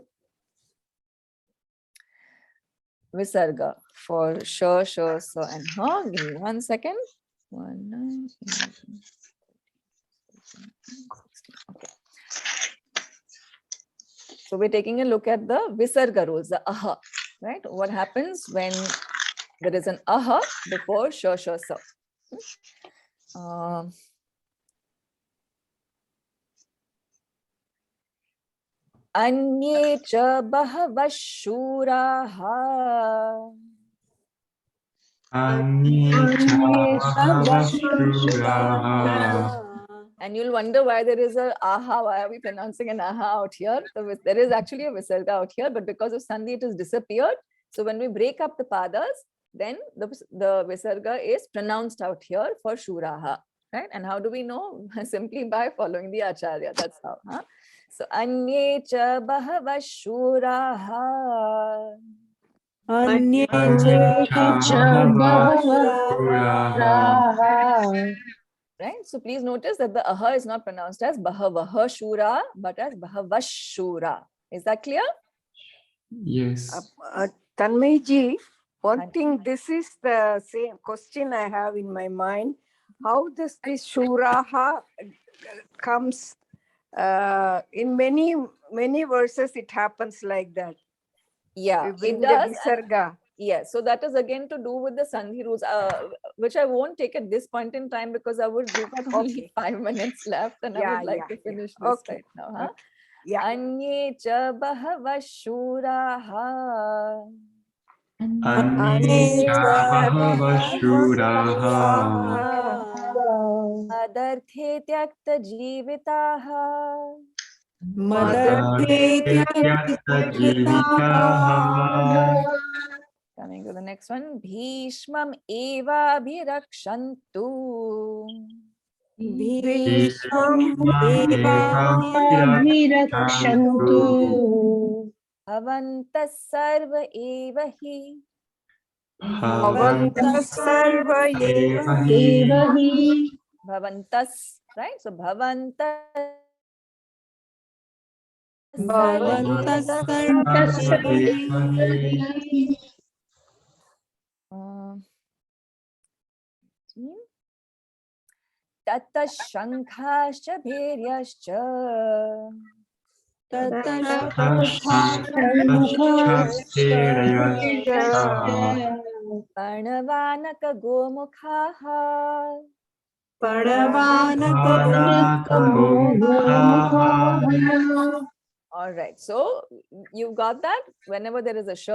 [SPEAKER 1] Visarga for sure, sure, so, and ha. Give me 1 second. 1, 9, 11, 16. Okay. So we're taking a look at the Visarga rules, the aha, right? What happens when there is an aha before sure, sure, so. Anye cha bahava shuraha.
[SPEAKER 2] Anye cha bahava shuraha.
[SPEAKER 1] And you'll wonder why there is a aha, why are we pronouncing an aha out here? So there is actually a visarga out here, but because of Sandhi, it has disappeared. So when we break up the padas, then the visarga is pronounced out here for shuraha, right? And how do we know? Simply by following the acharya, that's how. Huh? So, anye cha bahava shuraha.
[SPEAKER 5] Anye cha bahava.
[SPEAKER 1] Right? So please notice that the aha is not pronounced as bahavaha shura, but as bahavashura. Is that clear?
[SPEAKER 2] Yes.
[SPEAKER 12] Tanmay one thing, this is the same question I have in my mind. How does this shuraha comes in many verses? It happens like that.
[SPEAKER 1] Yeah, it does. Yes, so that is again to do with the Sandhi rules, which I won't take at this point in time because we've got only 5 minutes left and I would like to finish this right now. Huh? Anye cha bahava shuraha.
[SPEAKER 2] Anye cha bahava shuraha.
[SPEAKER 1] Adarthe tyakta jivitaha. Coming to the next one, Bhishmam eva bhirakshantu.
[SPEAKER 5] Abhirakshantu.
[SPEAKER 1] Bhavantas sarva eva hi. Bhavantas, right? So bhavantas Tata Shankascha Bheryascha Parnavanaka Gomukhaha. All right, so you got that. Whenever there is a sh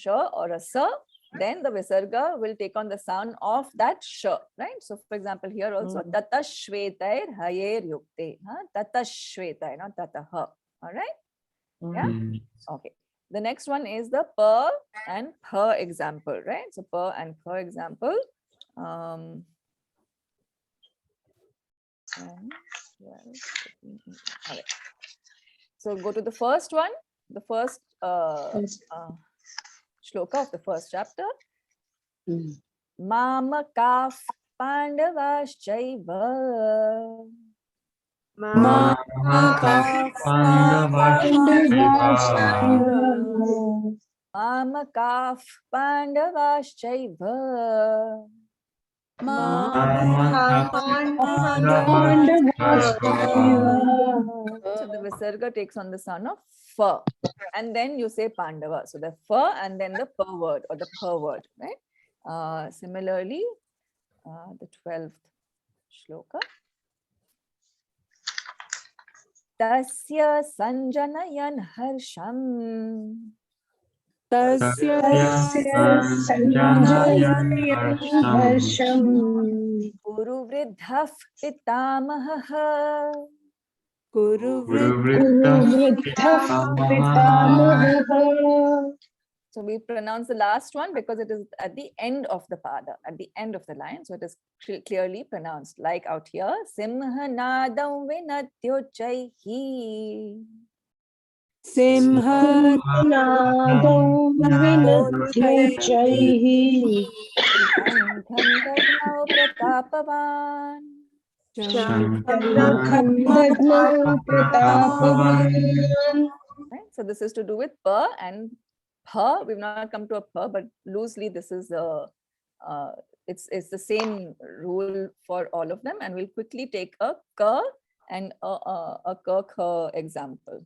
[SPEAKER 1] or a sa, then the visarga will take on the sound of that sh, right? So for example, here also tata shvetair hayer yukte, tata shvetair, not tata ha. All right, yeah, okay. The next one is the pa and pa example, right? So pa and pa example. 10, 12, 13, all right. So go to the first one, the first shloka of the first chapter. Mamakaf Pandavaschaiva.
[SPEAKER 2] Mamakaf
[SPEAKER 1] Mamakaf Pandavaschaiva. So the visarga takes on the sound of fa, and then you say Pandava. So the fa and then the pa word or the pa word, right? Similarly, the 12th shloka. Tasya sanjanayan harsham. Guru vridhaf pitamaha. So we pronounce the last one because it is at the end of the pada, at the end of the line. So it is clearly pronounced, like out here, Simhanadam vinatyochaihi.
[SPEAKER 5] Simhanadam vinatyochaihi.
[SPEAKER 1] Shankham dadnau pratapavan. Right? So this is to do with pa and pa. We've not come to a pa, but loosely this is it's the same rule for all of them, and we'll quickly take a ka and a ka kha example.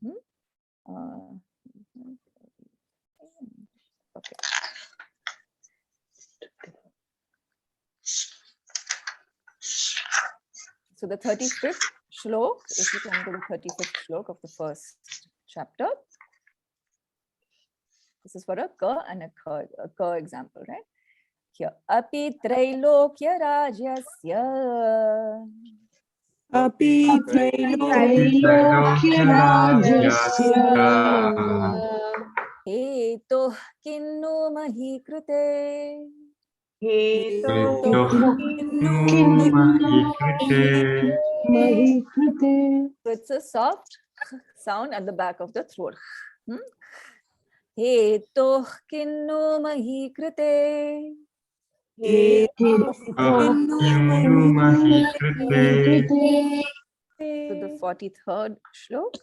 [SPEAKER 1] Okay. So the 35th shlok, if you come to the 35th shlok of the first chapter, this is for a ka and a ka example, right? Here, api trailokya rajyasya.
[SPEAKER 12] Api trailokya rajyasya.
[SPEAKER 1] Hetoh kinnu mahi krute. So it's a soft sound at the back of the throat. Hetoh kinnu mahi krute. So the 43rd shlok.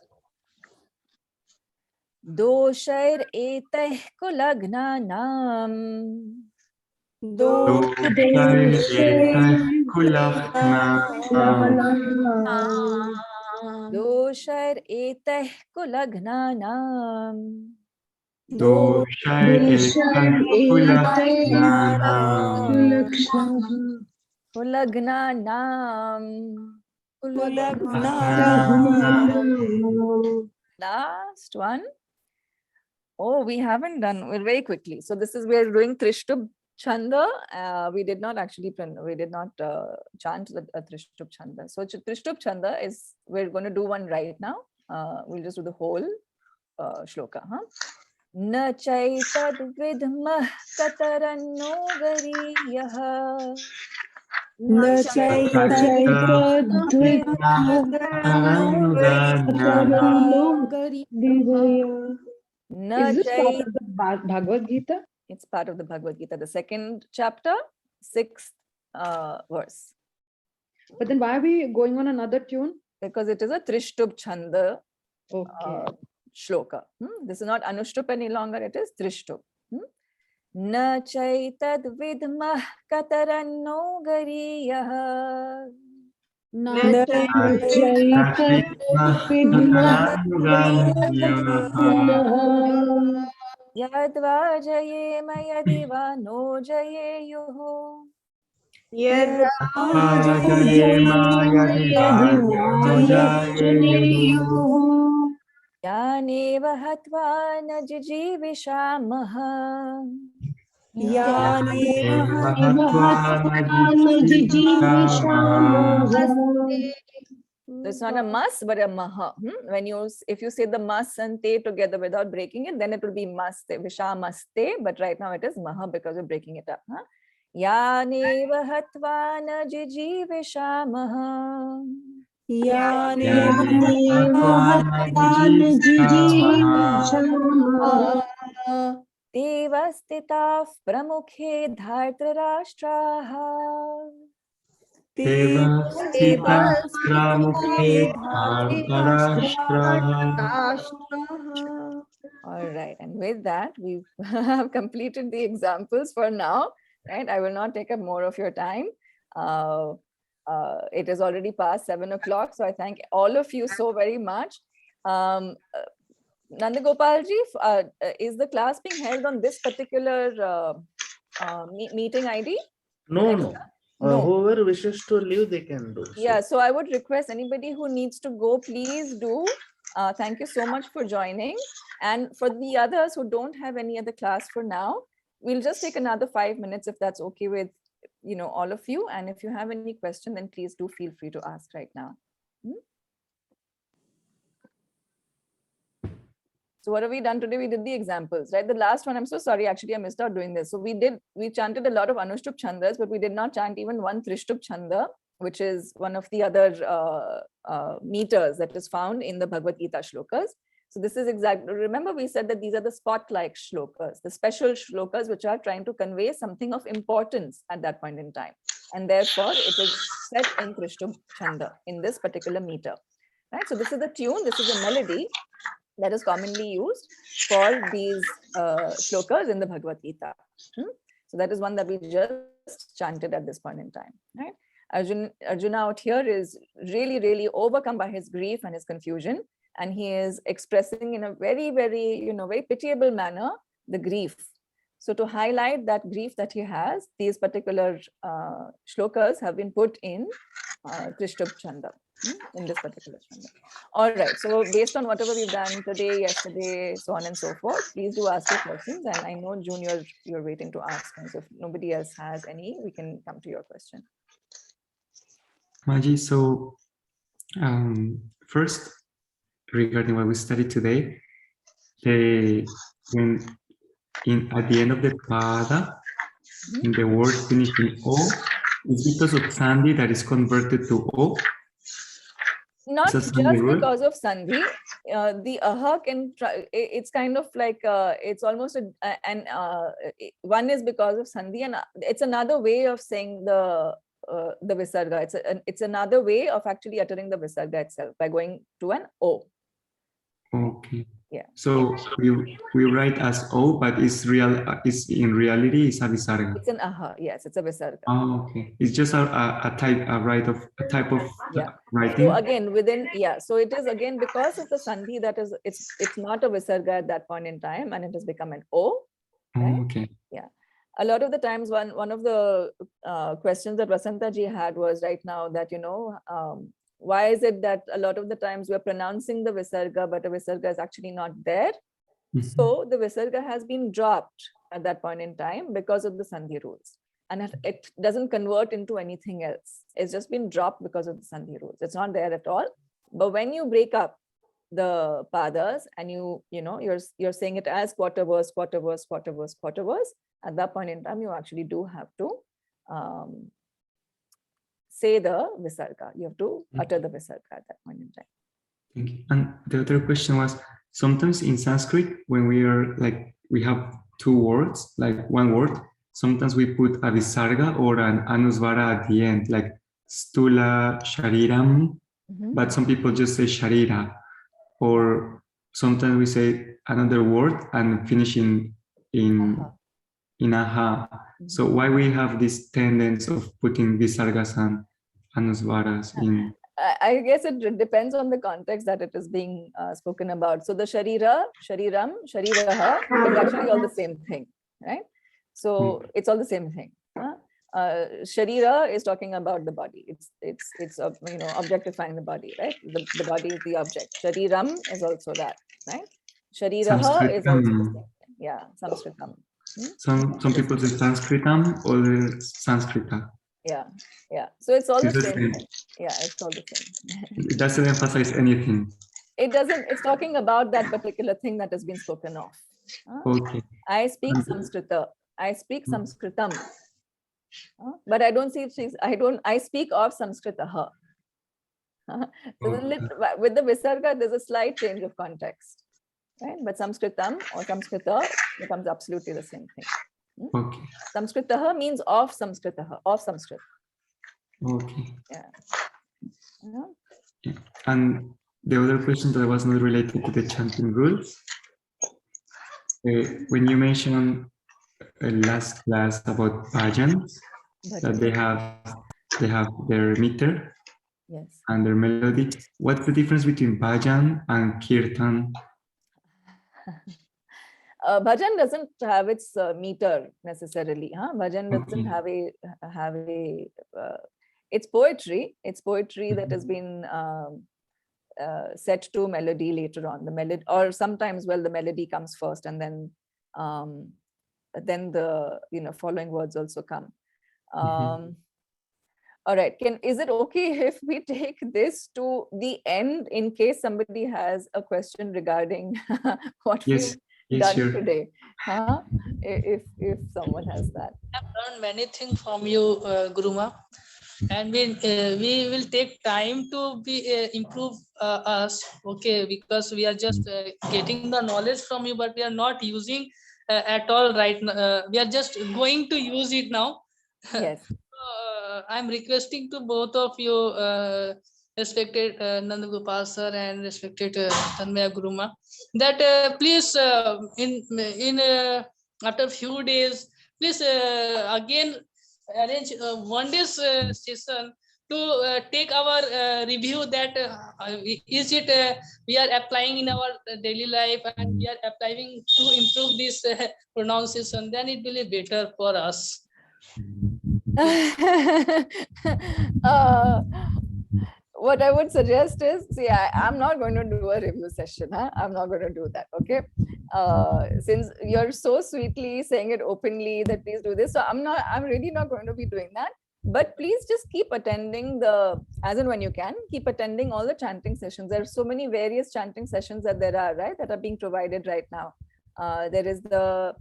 [SPEAKER 1] Doshair eteh kulagnanam. Doshair eteh kulagnanam. Last one. Oh, we haven't done. We're very quickly. So this is we're doing Trishtubh Chanda. We did not chant the Trishtubh Chanda. So Trishtubh Chanda is we're going to do one right now. we'll just do the whole shloka. Huh? Na chaitad vidmah kataranno gariyah.
[SPEAKER 12] न
[SPEAKER 1] Na
[SPEAKER 6] Is this part
[SPEAKER 1] chait.
[SPEAKER 6] of the Bhagavad Gita?
[SPEAKER 1] It's part of the Bhagavad Gita, the second chapter, 6th verse.
[SPEAKER 6] But then why are we going on another tune?
[SPEAKER 1] Because it is a Trishtub Chanda
[SPEAKER 6] Okay.
[SPEAKER 1] shloka. This is not Anushtup any longer, it is Trishtub. Na chaitad vidmah kataranno gariyah. Yadva jayema yadiva no jayeyuhu. Yaneva hatva na jijivishamaha. So it's not a mas, but a maha. When if you say the mas and te together without breaking it, then it will be maste, vishamaste. But right now it is maha because we're breaking it up. Yaneva hatva na jijivishamaha. Devastitah pramukhe dhartarashtraha. All right, and with that, we have completed the examples for now, right? I will not take up more of your time. It is already past 7 o'clock, so I thank all of you so very much. Nandagopalji, is the class being held on this particular meeting ID?
[SPEAKER 4] No, no.
[SPEAKER 1] No.
[SPEAKER 4] Whoever wishes to leave, they can do.
[SPEAKER 1] Yeah, so I would request anybody who needs to go, please do. Thank you so much for joining. And for the others who don't have any other class for now, we'll just take another 5 minutes if that's okay with all of you. And if you have any question, then please do feel free to ask right now. So what have we done today? We did the examples, right? The last one, I'm so sorry, actually I missed out doing this. So we chanted a lot of Anushtup Chandas, but we did not chant even one Trishtup Chanda, which is one of the other meters that is found in the Bhagavad Gita shlokas. So this is exactly, remember we said that these are the spot-like shlokas, the special shlokas which are trying to convey something of importance at that point in time. And therefore it is set in Trishtup Chanda in this particular meter, right? So this is the tune, this is a melody that is commonly used for these shlokas in the Bhagavad Gita. So that is one that we just chanted at this point in time, right? Arjuna out here is really, really overcome by his grief and his confusion. And he is expressing in a very, very, very pitiable manner, the grief. So to highlight that grief that he has, these particular shlokas have been put in Trishtup Chanda, in this particular chanda. All right, so based on whatever we've done today, yesterday, so on and so forth, please do ask your questions. And I know, June, you're waiting to ask. And so if nobody else has any, we can come to your question.
[SPEAKER 2] Maji, so first, regarding what we studied today, at the end of the pada, in the word finishing O, is because of Sandhi that is converted to O?
[SPEAKER 1] Not just because of Sandhi. The aha can try, it's kind of like, it's almost one is because of Sandhi, and it's another way of saying the Visarga. It's another way of actually uttering the Visarga itself by going to an O.
[SPEAKER 2] Okay.
[SPEAKER 1] Yeah.
[SPEAKER 2] So we write as O, but it's in reality it's a Visarga.
[SPEAKER 1] It's an aha. Yes, it's a Visarga.
[SPEAKER 2] Oh, okay. It's just a type of writing.
[SPEAKER 1] So again, so it is again because of the Sandhi that is it's not a Visarga at that point in time, and it has become an O. Right?
[SPEAKER 2] Okay.
[SPEAKER 1] Yeah. A lot of the times, one of the questions that Vasanta ji had was right now that why is it that a lot of the times we're pronouncing the Visarga, but the Visarga is actually not there? So the Visarga has been dropped at that point in time because of the Sandhi rules. And it doesn't convert into anything else. It's just been dropped because of the Sandhi rules. It's not there at all. But when you break up the padas and you're saying it as quarter verse, quarter verse, quarter verse, quarter verse, at that point in time, you actually do have to say the visarga. You have to utter the visarga at that point in time.
[SPEAKER 2] Thank you. And the other question was, sometimes in Sanskrit, when we have two words, like one word, sometimes we put a visarga or an anusvara at the end, like stula shariram, but some people just say sharira. Or sometimes we say another word and finish in aha. So why we have this tendency of putting visargas and anusvaras in?
[SPEAKER 1] I guess it depends on the context that it is being spoken about. So the sharira, shariram, shariraha is actually all the same thing, right? So it's all the same thing. Sharira is talking about the body. It's objectifying the body, right? The body is the object. Shariram is also that, right? Shariraha is also the same thing. Yeah, Sanskritam.
[SPEAKER 2] Some people say Sanskritam, others Sanskrita.
[SPEAKER 1] Yeah. So it's all the same thing. Yeah, it's all the same.
[SPEAKER 2] It doesn't emphasize anything.
[SPEAKER 1] It doesn't. It's talking about that particular thing that has been spoken of.
[SPEAKER 2] Okay.
[SPEAKER 1] I speak Samskrita. I speak Samskritam. But I don't see. I speak of Samskritaha. With the visarga, there's a slight change of context, right? But Samskritam or Samskrita becomes absolutely the same thing.
[SPEAKER 2] Okay.
[SPEAKER 1] Samskritaha means of Samskritaha, of Sanskrit.
[SPEAKER 2] Okay.
[SPEAKER 1] Yeah.
[SPEAKER 2] And the other question that was not related to the chanting rules, when you mentioned last class about bhajans, that they have their meter,
[SPEAKER 1] yes,
[SPEAKER 2] and their melody. What's the difference between bhajan and kirtan?
[SPEAKER 1] Bhajan doesn't have its meter necessarily. Bhajan doesn't have a. It's poetry. It's poetry that has been set to melody later on. The melody, or sometimes, the melody comes first, and then the following words also come. All right. Is it okay if we take this to the end in case somebody has a question regarding what we've done today? If someone has that.
[SPEAKER 11] I've learned many things from you, Guruma, and we will take time to improve us. Okay, because we are just getting the knowledge from you, but we are not using at all right now. We are just going to use it now.
[SPEAKER 1] Yes.
[SPEAKER 11] I'm requesting to both of you, respected Nandagopal sir and respected Tanmaya Guruma, that please in after few days, please again arrange one day's session to take our review that is it we are applying in our daily life and we are applying to improve this pronunciation, then it will be better for us.
[SPEAKER 1] What I would suggest is, see, I'm not going to do a review session. I'm not going to do that. Okay. Since you're so sweetly saying it openly that please do this. So I'm really not going to be doing that. But please just keep attending as and when you can, keep attending all the chanting sessions. There are so many various chanting sessions that there are, right, that are being provided right now. There is the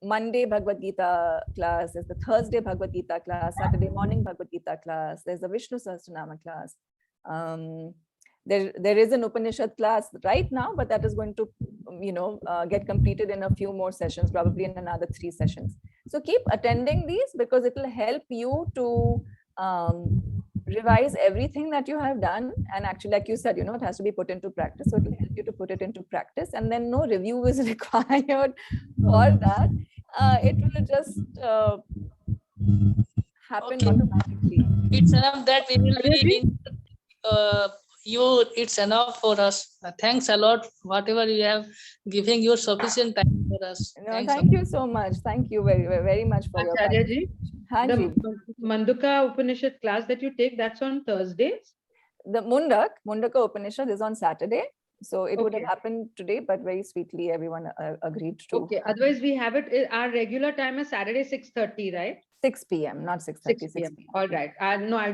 [SPEAKER 1] Monday Bhagavad Gita class, there's the Thursday Bhagavad Gita class, Saturday morning Bhagavad Gita class, there's the Vishnu Sahasranama class. There is an Upanishad class right now, but that is going to, get completed in a few more sessions, probably in another 3 sessions. So keep attending these because it will help you to revise everything that you have done. And actually, like you said, it has to be put into practice. So it will help you to put it into practice. And then no review is required for that. It will just happen automatically.
[SPEAKER 11] It's enough that we will be it's enough for us. Thanks a lot. Whatever you have giving your sufficient time for us.
[SPEAKER 1] No, thank you so much. Thank you very, very much for your
[SPEAKER 6] Acharya-ji,
[SPEAKER 1] participation.
[SPEAKER 6] the Manduka Upanishad class that you take, that's on Thursdays?
[SPEAKER 1] The Mundaka Upanishad is on Saturday. So it would have happened today, but very sweetly everyone agreed to.
[SPEAKER 6] Okay. Otherwise, we have it. Our regular time is Saturday 6:30, right?
[SPEAKER 1] 6 p.m. not 6:30.
[SPEAKER 6] 6 p.m. All right. No, I'll